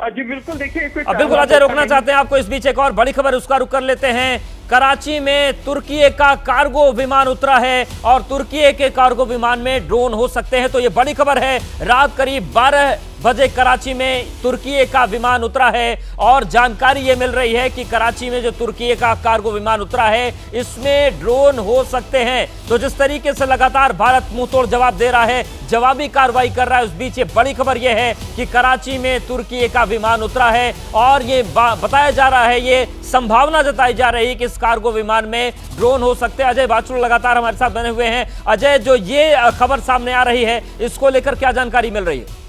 जी बिल्कुल, देखिए अब बिल्कुल अजय, रोकना चाहते हैं आपको। इस बीच एक और बड़ी खबर, उसका रुख कर लेते हैं। कराची में तुर्की का कार्गो विमान उतरा है और तुर्की के कार्गो विमान में ड्रोन हो सकते हैं। तो ये बड़ी खबर है। रात करीब 12 बजे कराची में तुर्की का विमान उतरा है और जानकारी ये मिल रही है कि कराची में जो तुर्की का कार्गो विमान उतरा है इसमें ड्रोन हो सकते हैं। तो जिस तरीके से लगातार भारत मुंहतोड़ जवाब दे रहा है, जवाबी कार्रवाई कर रहा है, उस बीच ये बड़ी खबर यह है कि कराची में तुर्की का विमान उतरा है और ये बताया जा रहा है, ये संभावना जताई जा रही है कि इस कार्गो विमान में ड्रोन हो सकते हैं। अजय बाचू लगातार हमारे साथ बने हुए हैं। अजय, जो ये खबर सामने आ रही है इसको लेकर क्या जानकारी मिल रही है?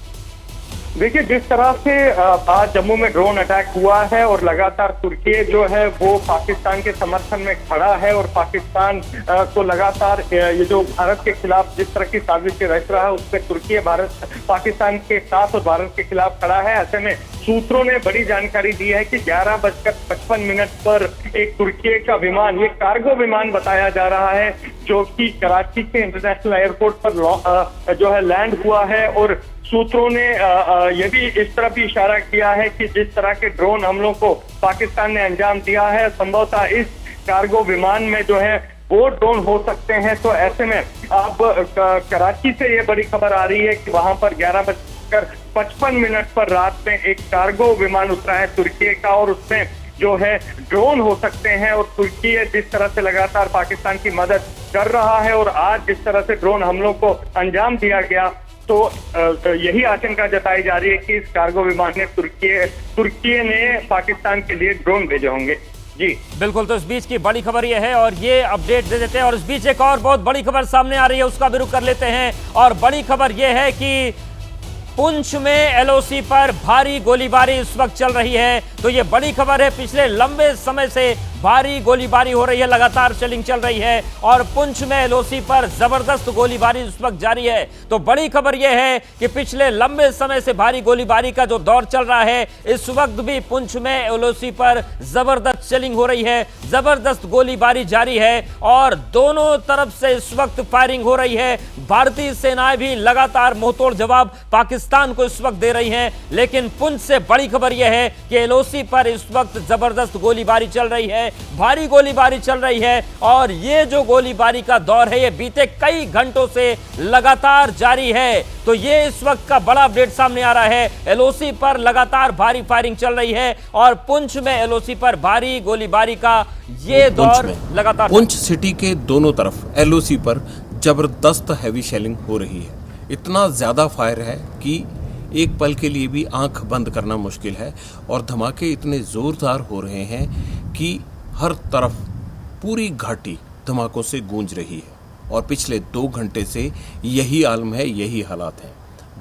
देखिए, जिस तरह से आज जम्मू में ड्रोन अटैक हुआ है और लगातार तुर्की जो है वो पाकिस्तान के समर्थन में खड़ा है और पाकिस्तान को लगातार ये जो भारत के खिलाफ जिस तरह की साजिश रच रहा है उसमें तुर्की भारत पाकिस्तान के साथ और भारत के खिलाफ खड़ा है। ऐसे में सूत्रों ने बड़ी जानकारी दी है कि 11:55 पर एक तुर्की का विमान, ये कार्गो विमान बताया जा रहा है, जो कि कराची के इंटरनेशनल एयरपोर्ट पर जो है लैंड हुआ है। और सूत्रों ने ये भी इस तरफ भी इशारा किया है कि जिस तरह के ड्रोन हमलों को पाकिस्तान ने अंजाम दिया है, संभवतः इस कार्गो विमान में जो है वो ड्रोन हो सकते हैं। तो ऐसे में अब कराची से ये बड़ी खबर आ रही है कि वहां पर 11:55 पर रात में एक कार्गो विमान उतरा है तुर्की का, और उसमें जो है ड्रोन हो सकते हैं। और तुर्की जिस तरह से लगातार पाकिस्तान की मदद कर रहा है और आज जिस तरह से ड्रोन हमलों को अंजाम दिया गया, तो यही आशंका जताई जा रही है कि इस कार्गो विमान ने तुर्की ने पाकिस्तान के लिए ड्रोन भेजे होंगे। जी बिल्कुल, तो इस बीच की बड़ी खबर यह है और ये अपडेट दे देते हैं। और इस बीच एक और बहुत बड़ी खबर सामने आ रही है, उसका भी रुख कर लेते हैं। और बड़ी खबर यह है कि पुंछ में एलओसी पर भारी गोलीबारी इस वक्त चल रही है। तो ये बड़ी खबर है, पिछले लंबे समय से भारी गोलीबारी हो रही है, लगातार शेलिंग चल रही है और पुंछ में एलओसी पर जबरदस्त गोलीबारी इस वक्त जारी है। तो बड़ी खबर यह है कि पिछले लंबे समय से भारी गोलीबारी का जो दौर चल रहा है, इस वक्त भी पुंछ में एलओसी पर जबरदस्त शेलिंग हो रही है, जबरदस्त गोलीबारी जारी है और दोनों तरफ से इस वक्त फायरिंग हो रही है। भारतीय सेनाएं भी लगातार मुंहतोड़ जवाब पाकिस्तान को इस वक्त दे रही हैं। लेकिन पुंछ से बड़ी खबर यह है कि एलओसी पर इस वक्त जबरदस्त गोलीबारी चल रही है, भारी गोलीबारी चल रही है। और ये जो गोलीबारी का दौर है, ये बीते कई घंटों से लगातार जारी है। तो ये इस वक्त का बड़ा अपडेट सामने आ रहा है। एलओसी पर लगातार भारी फायरिंग चल रही है और पुंछ में एलओसी पर भारी गोलीबारी का ये दौर लगातार। पुंछ सिटी के दोनों तरफ एलओसी पर जबरदस्त हैवी शेलिंग हो रही है। इतना ज्यादा फायर है कि एक पल के लिए भी आंख बंद करना मुश्किल है और धमाके इतने जोरदार हो रहे हैं कि हर तरफ पूरी घाटी धमाकों से गूंज रही है। और पिछले 2 घंटे से यही आलम है, यही हालात हैं।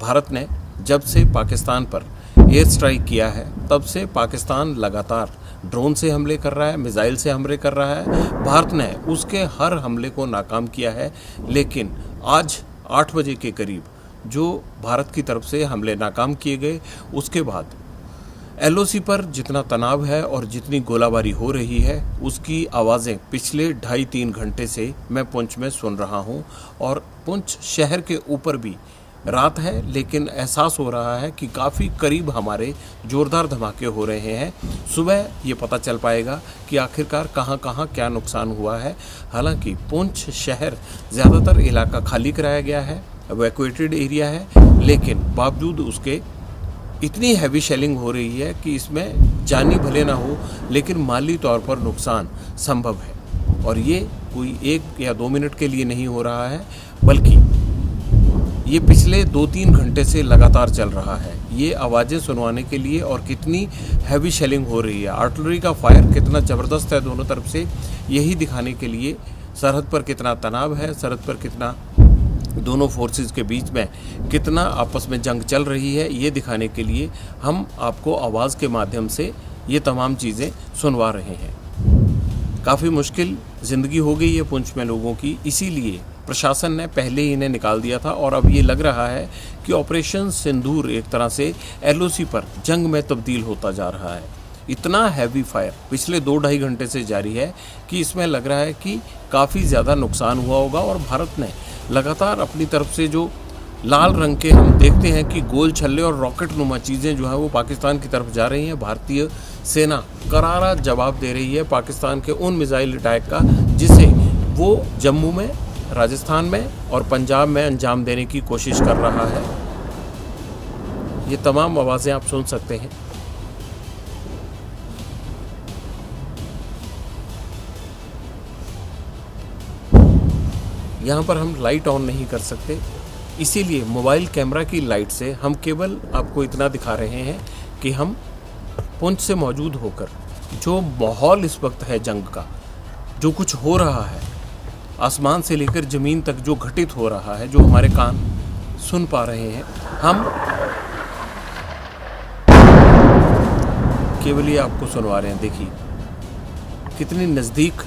भारत ने जब से पाकिस्तान पर एयर स्ट्राइक किया है, तब से पाकिस्तान लगातार ड्रोन से हमले कर रहा है, मिसाइल से हमले कर रहा है। भारत ने उसके हर हमले को नाकाम किया है। लेकिन आज 8 बजे के करीब जो भारत की तरफ से हमले नाकाम किए गए, उसके बाद एलओसी पर जितना तनाव है और जितनी गोलाबारी हो रही है, उसकी आवाज़ें पिछले 2.5-3 घंटे से मैं पुंछ में सुन रहा हूं। और पुंछ शहर के ऊपर भी रात है, लेकिन एहसास हो रहा है कि काफ़ी करीब हमारे ज़ोरदार धमाके हो रहे हैं। सुबह ये पता चल पाएगा कि आखिरकार कहां कहां क्या नुकसान हुआ है। हालांकि पुंछ शहर ज़्यादातर इलाका खाली कराया गया है, इवैक्यूएटेड एरिया है, लेकिन बावजूद उसके इतनी हैवी शेलिंग हो रही है कि इसमें जानी भले ना हो, लेकिन माली तौर पर नुकसान संभव है। और ये कोई 1 या 2 मिनट के लिए नहीं हो रहा है, बल्कि ये पिछले 2-3 घंटे से लगातार चल रहा है। ये आवाज़ें सुनवाने के लिए और कितनी हैवी शेलिंग हो रही है, आर्टिलरी का फायर कितना ज़बरदस्त है दोनों तरफ से, यही दिखाने के लिए सरहद पर कितना तनाव है, सरहद पर कितना दोनों फोर्सेस के बीच में कितना आपस में जंग चल रही है, ये दिखाने के लिए हम आपको आवाज़ के माध्यम से ये तमाम चीज़ें सुनवा रहे हैं। काफ़ी मुश्किल ज़िंदगी हो गई है पुंछ में लोगों की, इसीलिए प्रशासन ने पहले ही इन्हें निकाल दिया था। और अब ये लग रहा है कि ऑपरेशन सिंदूर एक तरह से एलओसी पर जंग में तब्दील होता जा रहा है। इतना हैवी फायर पिछले 2-2.5 घंटे से जारी है कि इसमें लग रहा है कि काफ़ी ज़्यादा नुकसान हुआ होगा। और भारत ने लगातार अपनी तरफ से जो लाल रंग के हम देखते हैं कि गोल छल्ले और रॉकेट नुमा चीज़ें जो हैं वो पाकिस्तान की तरफ जा रही हैं। भारतीय सेना करारा जवाब दे रही है पाकिस्तान के उन मिसाइल अटैक का, जिसे वो जम्मू में, राजस्थान में और पंजाब में अंजाम देने की कोशिश कर रहा है। ये तमाम आवाज़ें आप सुन सकते हैं। यहाँ पर हम लाइट ऑन नहीं कर सकते, इसीलिए मोबाइल कैमरा की लाइट से हम केवल आपको इतना दिखा रहे हैं कि हम पुंछ से मौजूद होकर जो माहौल इस वक्त है जंग का, जो कुछ हो रहा है आसमान से लेकर ज़मीन तक, जो घटित हो रहा है, जो हमारे कान सुन पा रहे हैं, हम केवल ये आपको सुनवा रहे हैं। देखिए कितनी नज़दीक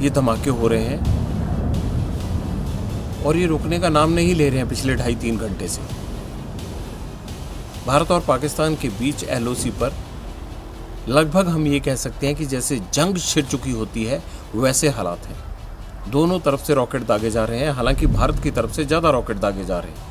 ये धमाके हो रहे हैं और ये रुकने का नाम नहीं ले रहे हैं पिछले 2.5-3 घंटे से। भारत और पाकिस्तान के बीच LOC पर लगभग हम ये कह सकते हैं कि जैसे जंग छिड़ चुकी होती है वैसे हालात हैं। दोनों तरफ से रॉकेट दागे जा रहे हैं, हालांकि भारत की तरफ से ज़्यादा रॉकेट दागे जा रहे हैं।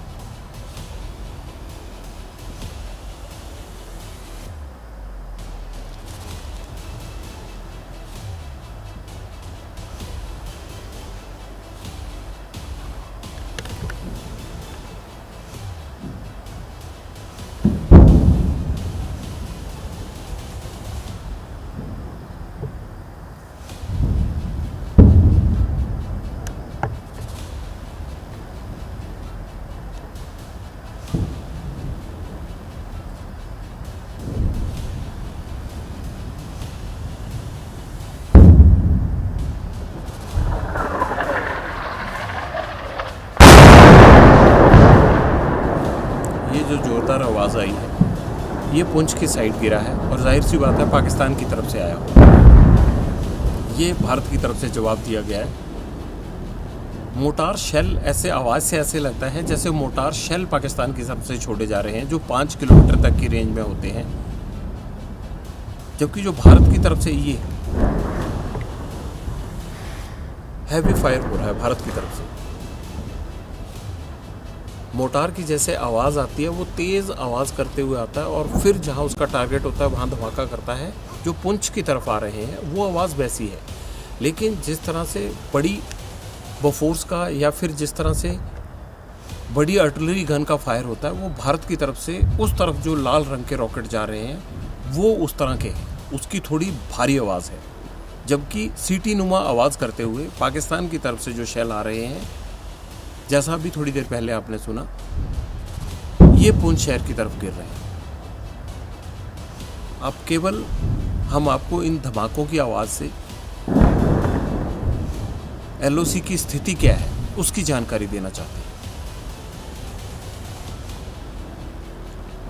जो जोरदार आवाज़ आई है ये पुंछ की साइड गिरा है और जाहिर सी बात है पाकिस्तान की तरफ से आया हो। ये भारत की तरफ से जवाब दिया गया है। मोटार शेल ऐसे आवाज़ से ऐसे लगता है जैसे मोटार शेल पाकिस्तान की तरफ से छोड़े जा रहे हैं जो 5 किलोमीटर तक की रेंज में होते हैं, जबकि जो भारत की तरफ से ये हैवी फायर हो रहा है भारत की तरफ से। मोटार की जैसे आवाज़ आती है वो तेज़ आवाज़ करते हुए आता है और फिर जहाँ उसका टारगेट होता है वहाँ धमाका करता है। जो पुंछ की तरफ आ रहे हैं वो आवाज़ वैसी है, लेकिन जिस तरह से बड़ी बोफोर्स का या फिर जिस तरह से बड़ी आर्टिलरी गन का फायर होता है वो भारत की तरफ से उस तरफ जो लाल रंग के रॉकेट जा रहे हैं वो उस तरह के हैं, उसकी थोड़ी भारी आवाज़ है। जबकि सीटी नुमा आवाज़ करते हुए पाकिस्तान की तरफ से जो शेल आ रहे हैं, जैसा भी थोड़ी देर पहले आपने सुना, ये पुंछ शहर की तरफ गिर रहे हैं। अब केवल हम आपको इन धमाकों की आवाज़ से LOC की स्थिति क्या है उसकी जानकारी देना चाहते हैं।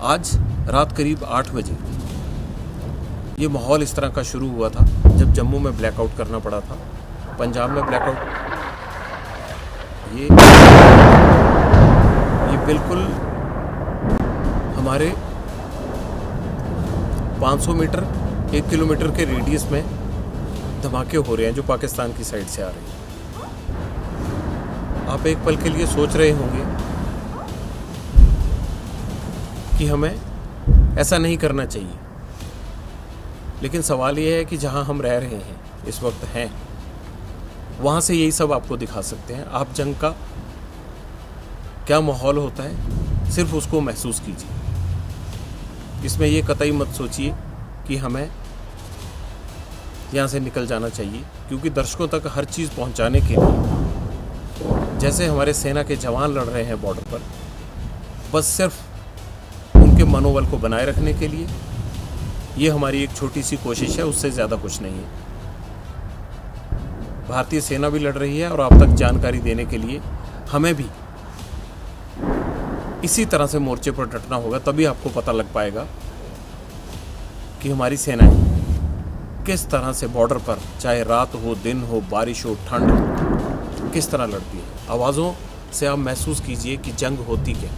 आज रात करीब 8 बजे ये माहौल इस तरह का शुरू हुआ था जब जम्मू में ब्लैकआउट करना पड़ा था, पंजाब में ब्लैकआउट। ये बिल्कुल हमारे 500 मीटर 1 किलोमीटर के रेडियस में धमाके हो रहे हैं जो पाकिस्तान की साइड से आ रहे हैं। आप एक पल के लिए सोच रहे होंगे कि हमें ऐसा नहीं करना चाहिए, लेकिन सवाल ये है कि जहां हम रह रहे हैं इस वक्त हैं वहाँ से यही सब आपको दिखा सकते हैं। आप जंग का क्या माहौल होता है सिर्फ उसको महसूस कीजिए। इसमें ये कतई मत सोचिए कि हमें यहाँ से निकल जाना चाहिए, क्योंकि दर्शकों तक हर चीज़ पहुँचाने के लिए जैसे हमारे सेना के जवान लड़ रहे हैं बॉर्डर पर, बस सिर्फ उनके मनोबल को बनाए रखने के लिए ये हमारी एक छोटी सी कोशिश है, उससे ज़्यादा कुछ नहीं है। भारतीय सेना भी लड़ रही है और आप तक जानकारी देने के लिए हमें भी इसी तरह से मोर्चे पर डटना होगा, तभी आपको पता लग पाएगा कि हमारी सेनाएं किस तरह से बॉर्डर पर, चाहे रात हो, दिन हो, बारिश हो, ठंड हो, किस तरह लड़ती है। आवाज़ों से आप महसूस कीजिए कि जंग होती क्या।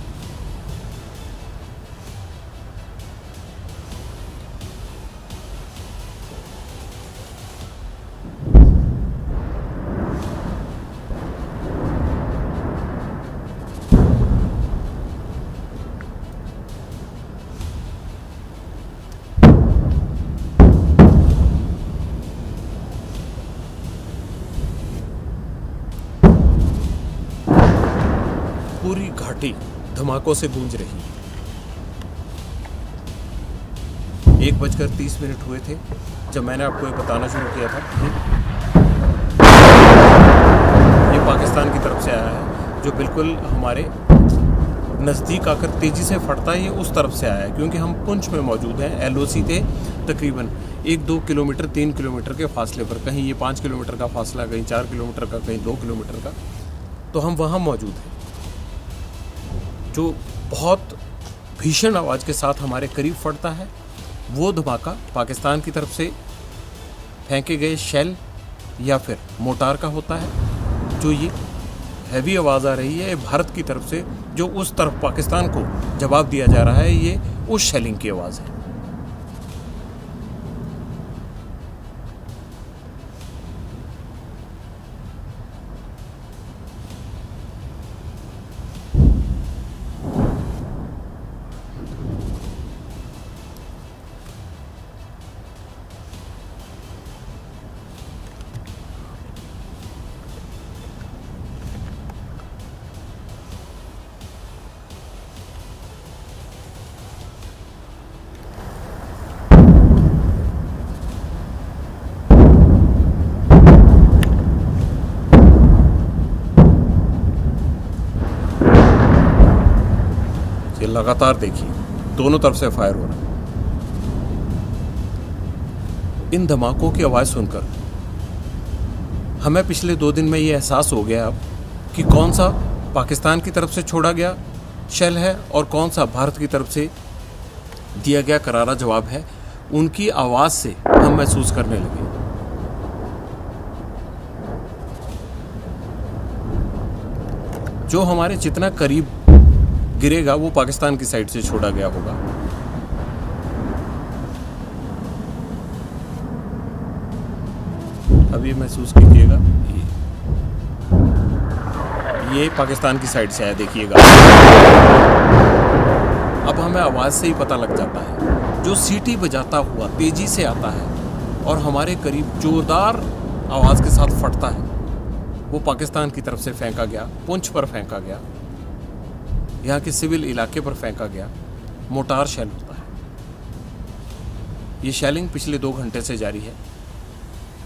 पूरी घाटी धमाकों से गूंज रही है। 1:30 हुए थे जब मैंने आपको ये बताना शुरू किया था कि ये पाकिस्तान की तरफ से आया है, जो बिल्कुल हमारे नज़दीक आकर तेज़ी से फटता है। ये उस तरफ से आया है क्योंकि हम पुंछ में मौजूद हैं। LOC थे तकरीबन 1-2 किलोमीटर 3 किलोमीटर के फासले पर, कहीं ये 5 किलोमीटर का फासला, कहीं 4 किलोमीटर का, कहीं 2 किलोमीटर का, तो हम वहाँ मौजूद हैं। जो बहुत भीषण आवाज़ के साथ हमारे करीब फटता है वो धमाका पाकिस्तान की तरफ से फेंके गए शेल या फिर मोटार का होता है। जो ये हैवी आवाज़ आ रही है भारत की तरफ से जो उस तरफ पाकिस्तान को जवाब दिया जा रहा है, ये उस शेलिंग की आवाज़ है। ये लगातार देखिए, दोनों तरफ से फायर हो रहा है। इन धमाकों की आवाज सुनकर हमें पिछले 2 दिन में ये एहसास हो गया अब कि कौन सा पाकिस्तान की तरफ से छोड़ा गया शेल है और कौन सा भारत की तरफ से दिया गया करारा जवाब है। उनकी आवाज से हम महसूस करने लगे। जो हमारे जितना करीब गिरेगा वो पाकिस्तान की साइड से छोड़ा गया होगा। अब ये महसूस कीजिएगा, ये पाकिस्तान की साइड से है, देखिएगा। अब हमें आवाज से ही पता लग जाता है, जो सीटी बजाता हुआ तेजी से आता है और हमारे करीब जोरदार आवाज के साथ फटता है, वो पाकिस्तान की तरफ से फेंका गया, पुंछ पर फेंका गया, यहाँ के सिविल इलाके पर फेंका गया मोटार शेल होता है। ये शेलिंग पिछले 2 घंटे से जारी है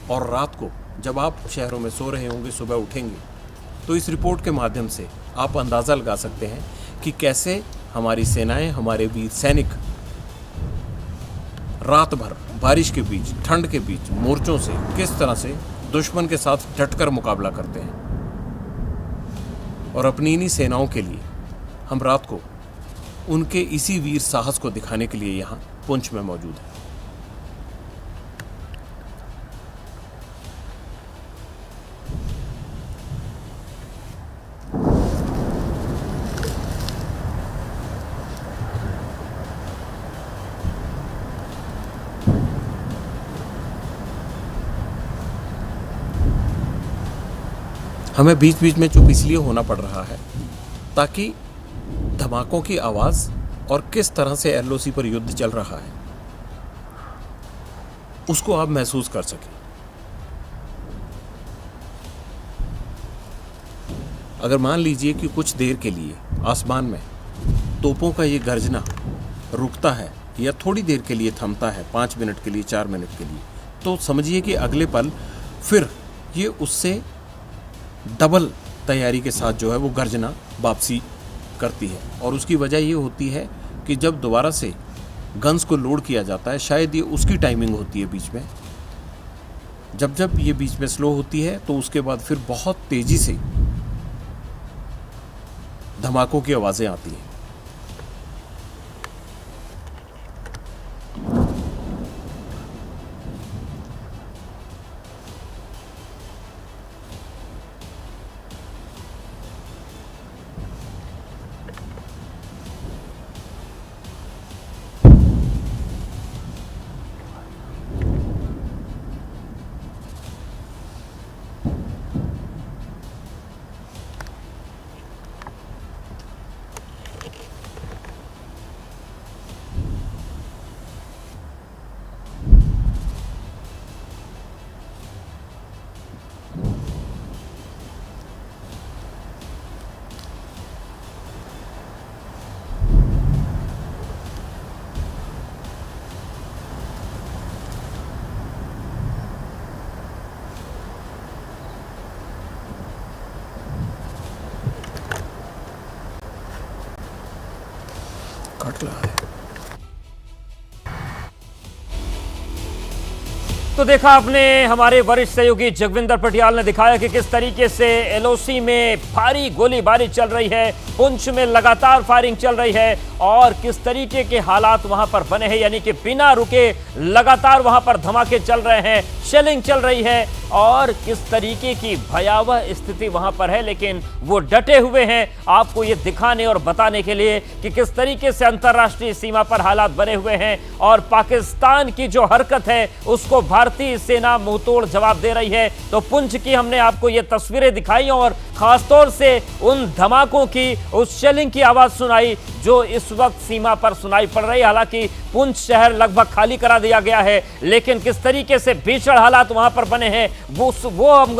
और रात को जब आप शहरों में सो रहे होंगे, सुबह उठेंगे, तो इस रिपोर्ट के माध्यम से आप अंदाज़ा लगा सकते हैं कि कैसे हमारी सेनाएं, हमारे वीर सैनिक रात भर बारिश के बीच, ठंड के बीच मोर्चों से किस तरह से दुश्मन के साथ डटकर मुकाबला करते हैं। और अपनी इन्हीं सेनाओं के लिए हम रात को उनके इसी वीर साहस को दिखाने के लिए यहाँ पुंछ में मौजूद हैं। हमें बीच बीच में चुप इसलिए होना पड़ रहा है ताकि धमाकों की आवाज और किस तरह से एलओसी पर युद्ध चल रहा है उसको आप महसूस कर सकें। अगर मान लीजिए कि कुछ देर के लिए आसमान में तोपों का ये गर्जना रुकता है या थोड़ी देर के लिए थमता है, 5 मिनट के लिए, 4 मिनट के लिए, तो समझिए कि अगले पल फिर ये उससे डबल तैयारी के साथ जो है वो गर्जना वापसी करती है। और उसकी वजह ये होती है कि जब दोबारा से गन्स को लोड किया जाता है, शायद ये उसकी टाइमिंग होती है बीच में, जब जब ये बीच में स्लो होती है तो उसके बाद फिर बहुत तेज़ी से धमाकों की आवाज़ें आती हैं। कट रहा है। तो देखा आपने, हमारे वरिष्ठ सहयोगी जगविंदर पटियाल ने दिखाया कि किस तरीके से एलओसी में भारी गोलीबारी चल रही है, पुंछ में लगातार फायरिंग चल रही है और किस तरीके के हालात वहां पर बने हैं, यानी कि बिना रुके लगातार वहां पर धमाके चल रहे हैं, शेलिंग चल रही है। और किस तरीके की भयावह स्थिति वहां पर है, लेकिन वो डटे हुए हैं आपको ये दिखाने और बताने के लिए कि किस तरीके से अंतर्राष्ट्रीय सीमा पर हालात बने हुए हैं और पाकिस्तान की जो हरकत है उसको भारतीय सेना मुंहतोड़ जवाब दे रही है। तो पुंछ की हमने आपको ये तस्वीरें दिखाई और खासतौर से उन धमाकों की, उस शेलिंग की आवाज सुनाई जो इस वक्त सीमा पर सुनाई पड़ रही है। हालांकि पुंछ शहर लगभग खाली करा दिया गया है, लेकिन किस तरीके से भीषण हालात वहां पर बने हैं वो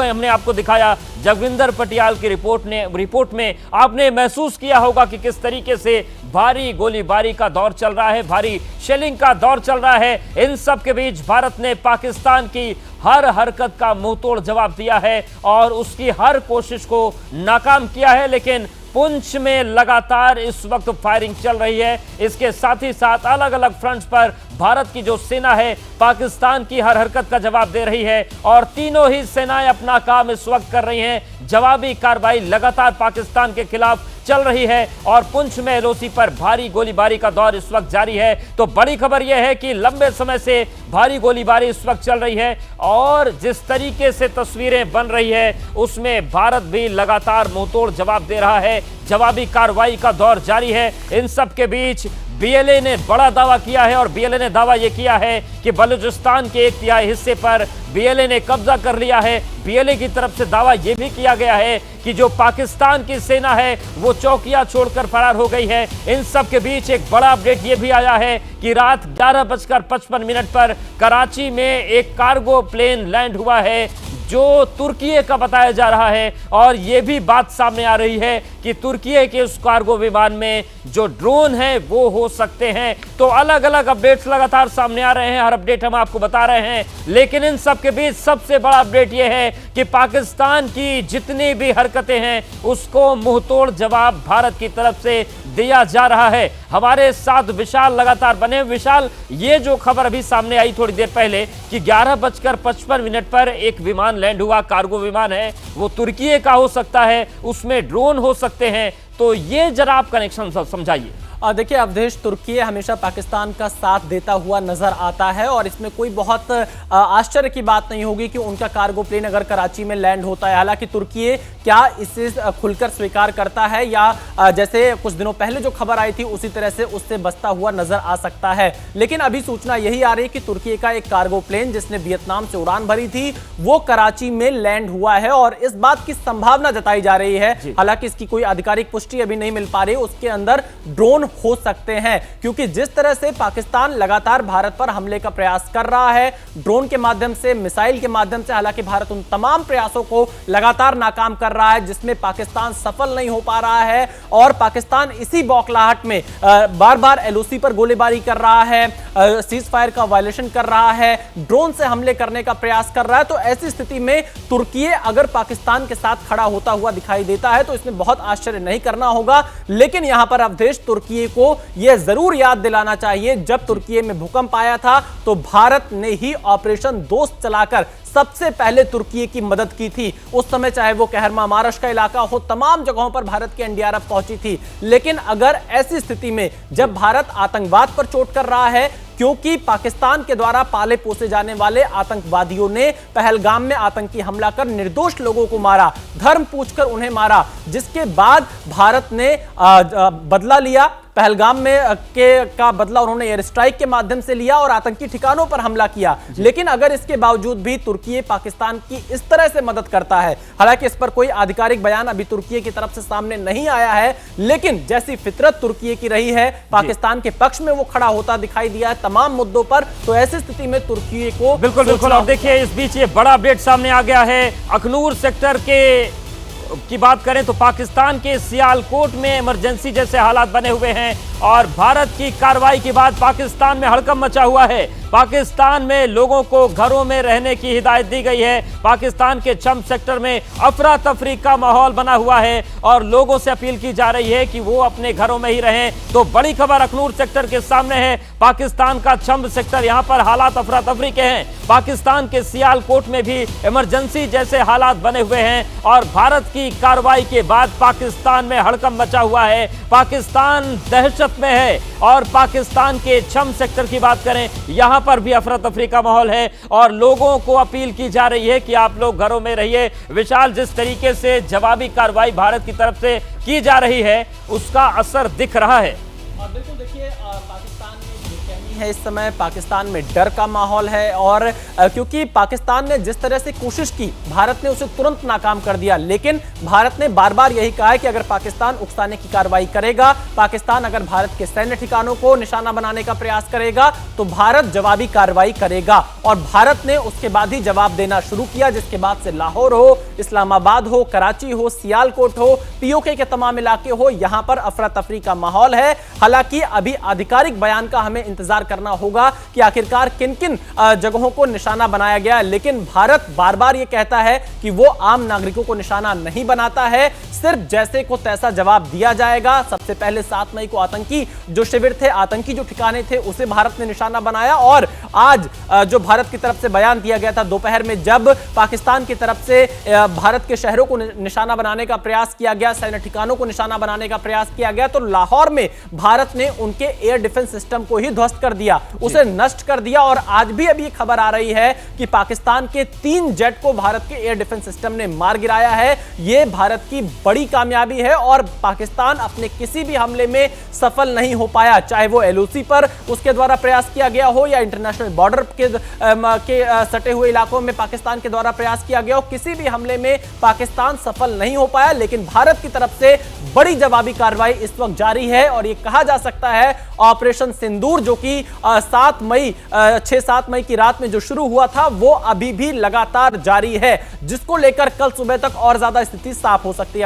हमने आपको दिखाया। जगविंदर पटियाल की रिपोर्ट में आपने महसूस किया होगा कि किस तरीके से भारी गोलीबारी का दौर चल रहा है, भारी शेलिंग का दौर चल रहा है। इन सब के बीच भारत ने पाकिस्तान की हर हरकत का मुंहतोड़ जवाब दिया है और उसकी हर कोशिश को नाकाम किया है। लेकिन पुंछ में लगातार इस वक्त फायरिंग चल रही है। इसके साथ ही साथ अलग अलग फ्रंट्स पर भारत की जो सेना है पाकिस्तान की हर हरकत का जवाब दे रही है और तीनों ही सेनाएं अपना काम इस वक्त कर रही हैं। जवाबी कार्रवाई लगातार पाकिस्तान के खिलाफ चल रही है और पुंछ में एलओसी पर भारी गोलीबारी का दौर इस वक्त जारी है। तो बड़ी खबर यह है कि लंबे समय से भारी गोलीबारी इस वक्त चल रही है और जिस तरीके से तस्वीरें बन रही है उसमें भारत भी लगातार मुंहतोड़ जवाब दे रहा है। जवाबी कार्रवाई का दौर जारी है। इन सब के बीच बीएलए ने बड़ा दावा किया है और बीएलए ने दावा यह किया है कि बलूचिस्तान के 1/3 हिस्से पर बीएलए ने कब्जा कर लिया है। बीएलए की तरफ से दावा यह भी किया गया है कि जो पाकिस्तान की सेना है वो चौकियां छोड़कर फरार हो गई है। इन सब के बीच एक बड़ा अपडेट यह भी आया है कि रात 11:55 पर कराची में एक कार्गो प्लेन लैंड हुआ है जो तुर्की का बताया जा रहा है और यह भी बात सामने आ रही है कि तुर्की के उस कार्गो विमान में जो ड्रोन है वो हो सकते हैं। तो अलग अलग अपडेट्स लगातार सामने आ रहे हैं, हर अपडेट हम आपको बता रहे हैं। लेकिन इन सब के बीच सबसे बड़ा अपडेट यह है कि पाकिस्तान की जितनी भी हरकतें हैं उसको मुंहतोड़ जवाब भारत की तरफ से दिया जा रहा है। हमारे साथ विशाल लगातार बने। विशाल, ये जो खबर अभी सामने आई थोड़ी देर पहले कि 11:55 पर एक विमान लैंड हुआ, कार्गो विमान है, वो तुर्की का हो सकता है, उसमें ड्रोन हो सकते हैं, तो ये जरा आप कनेक्शन समझाइए। देखिए अवधेश, तुर्की हमेशा पाकिस्तान का साथ देता हुआ नजर आता है और इसमें कोई बहुत आश्चर्य की बात नहीं होगी कि उनका कार्गो प्लेन अगर कराची में लैंड होता है। हालांकि तुर्की क्या इसे खुलकर स्वीकार करता है या जैसे कुछ दिनों पहले जो खबर आई थी उसी तरह से उससे बचता हुआ नजर आ सकता है। लेकिन अभी सूचना यही आ रही है कि तुर्की का एक कार्गो प्लेन जिसने वियतनाम से उड़ान भरी थी वो कराची में लैंड हुआ है और इस बात की संभावना जताई जा रही है, हालांकि इसकी कोई आधिकारिक पुष्टि अभी नहीं मिल पा रही, उसके अंदर ड्रोन हो सकते हैं। क्योंकि जिस तरह से पाकिस्तान लगातार भारत पर हमले का प्रयास कर रहा है, ड्रोन के माध्यम से, मिसाइल के माध्यम से, हालांकि भारत उन तमाम प्रयासों को लगातार नाकाम कर रहा है जिसमें पाकिस्तान सफल नहीं हो पा रहा है और पाकिस्तान इसी बौखलाहट में बार बार एलओसी पर गोलीबारी कर रहा है, सीज फायर का वायलेशन कर रहा है, ड्रोन से हमले करने का प्रयास कर रहा है। तो ऐसी स्थिति में तुर्की अगर पाकिस्तान के साथ खड़ा होता हुआ दिखाई देता है तो इसमें बहुत आश्चर्य नहीं करना होगा। लेकिन यहां पर अवधेश, तुर्की को यह जरूर याद दिलाना चाहिए, जब तुर्की में भूकंप आया था तो भारत ने ही ऑपरेशन दोस्त चलाकर सबसे पहले तुर्की की मदद की थी। उस समय चाहे वो कहरमा मारश का इलाका हो, तमाम जगहों पर भारत की एनडीआरएफ पहुंची थी। लेकिन अगर ऐसी स्थिति में जब भारत आतंकवाद पर चोट कर रहा है, क्योंकि पाकिस्तान के द्वारा पाले पोसे जाने वाले आतंकवादियों ने पहलगाम में आतंकी हमला कर निर्दोष लोगों को मारा, धर्म पूछकर उन्हें मारा, जिसके बाद भारत ने बदला लिया, पहलगाम में का बदला उन्होंने एयर स्ट्राइक के माध्यम से लिया और आतंकी ठिकानों पर हमला किया। लेकिन अगर इसके बावजूद भी तुर्की पाकिस्तान की इस तरह से मदद करता है, हालांकि इस पर कोई आधिकारिक बयान अभी तुर्की की तरफ से सामने नहीं आया है, लेकिन जैसी फितरत तुर्की की रही है, पाकिस्तान के पक्ष में वो खड़ा होता दिखाई दिया है तमाम मुद्दों पर, तो ऐसी स्थिति में तुर्की को बिल्कुल। और देखिए इस बीच ये बड़ा अपडेट सामने आ गया है। अखनूर सेक्टर की बात करें तो पाकिस्तान के सियालकोट में इमरजेंसी जैसे हालात बने हुए हैं और भारत की कार्रवाई के बाद पाकिस्तान में हड़कंप मचा हुआ है। पाकिस्तान में लोगों को घरों में रहने की हिदायत दी गई है। पाकिस्तान के चंब सेक्टर में अफरा तफरी का माहौल बना हुआ है और लोगों से अपील की जा रही है कि वो अपने घरों में ही रहें। तो बड़ी खबर अखनूर सेक्टर के सामने है। पाकिस्तान का चंब सेक्टर, यहां पर हालात अफरा तफरी के हैं। पाकिस्तान के सियालकोट में भी इमरजेंसी जैसे हालात बने हुए हैं और भारत की कार्रवाई के बाद पाकिस्तान में हड़कंप मचा हुआ है। पाकिस्तान दहशत में है और पाकिस्तान के चंब सेक्टर की बात करें, यहां वहां पर भी अफरा तफरी का माहौल है और लोगों को अपील की जा रही है कि आप लोग घरों में रहिए। विशाल, जिस तरीके से जवाबी कार्रवाई भारत की तरफ से की जा रही है उसका असर दिख रहा है। और बिल्कुल देखिए, पाकिस्तान में बेचैनी है इस समय, पाकिस्तान में डर का माहौल है और क्योंकि पाकिस्तान ने जिस तरह से कोशिश की, भारत ने उसे तुरंत नाकाम कर दिया। लेकिन भारत ने बार बार यही कहा है कि अगर पाकिस्तान उकसाने की कार्रवाई करेगा, पाकिस्तान अगर भारत के सैन्य ठिकानों को निशाना बनाने का प्रयास करेगा तो भारत जवाबी कार्रवाई करेगा। और भारत ने उसके बाद ही जवाब देना शुरू किया, जिसके बाद से लाहौर हो, इस्लामाबाद हो, कराची हो, सियालकोट हो, पीओके के तमाम इलाके हो, यहां पर अफरा तफरी का माहौल है। हालांकि अभी आधिकारिक बयान का हमें इंतजार करना होगा कि आखिरकार किन किन जगहों को निशाना बनाया गया। लेकिन भारत बार बार यह कहता है कि वो आम नागरिकों को निशाना नहीं बनाता है, सिर्फ जैसे को तैसा जवाब दिया जाएगा। सबसे पहले 7 मई को आतंकी जो शिविर थे, आतंकी जो ठिकाने थे, उसे भारत ने निशाना बनाया। और आज जो भारत की तरफ से बयान दिया गया था दोपहर में, जब पाकिस्तान की तरफ से भारत के शहरों को निशाना बनाने का प्रयास किया गया, सैन्य ठिकानों को निशाना बनाने का प्रयास किया गया, तो लाहौर में भारत ने उनके एयर डिफेंस सिस्टम को ही ध्वस्त कर दिया, उसे नष्ट कर दिया। और आज भी अभी खबर आ रही है कि पाकिस्तान के 3 जेट को भारत के एयर डिफेंस सिस्टम ने मार गिराया है। यह भारत की बड़ी कामयाबी है और पाकिस्तान अपने किसी भी हमले में सफल नहीं हो पाया, चाहे वो एलओसी पर उसके द्वारा प्रयास किया गया हो या इंटरनेशनल बॉर्डर के सटे हुए इलाकों में पाकिस्तान के द्वारा प्रयास किया गया हो। किसी भी हमले में पाकिस्तान सफल नहीं हो पाया। लेकिन भारत की तरफ से बड़ी जवाबी कार्रवाई इस वक्त जारी है और यह कहा जा सकता है ऑपरेशन सिंदूर, जो कि 6-7 मई की रात में जो शुरू हुआ था, वो अभी भी लगातार जारी है, जिसको लेकर कल सुबह तक और ज्यादा स्थिति साफ हो सकती है।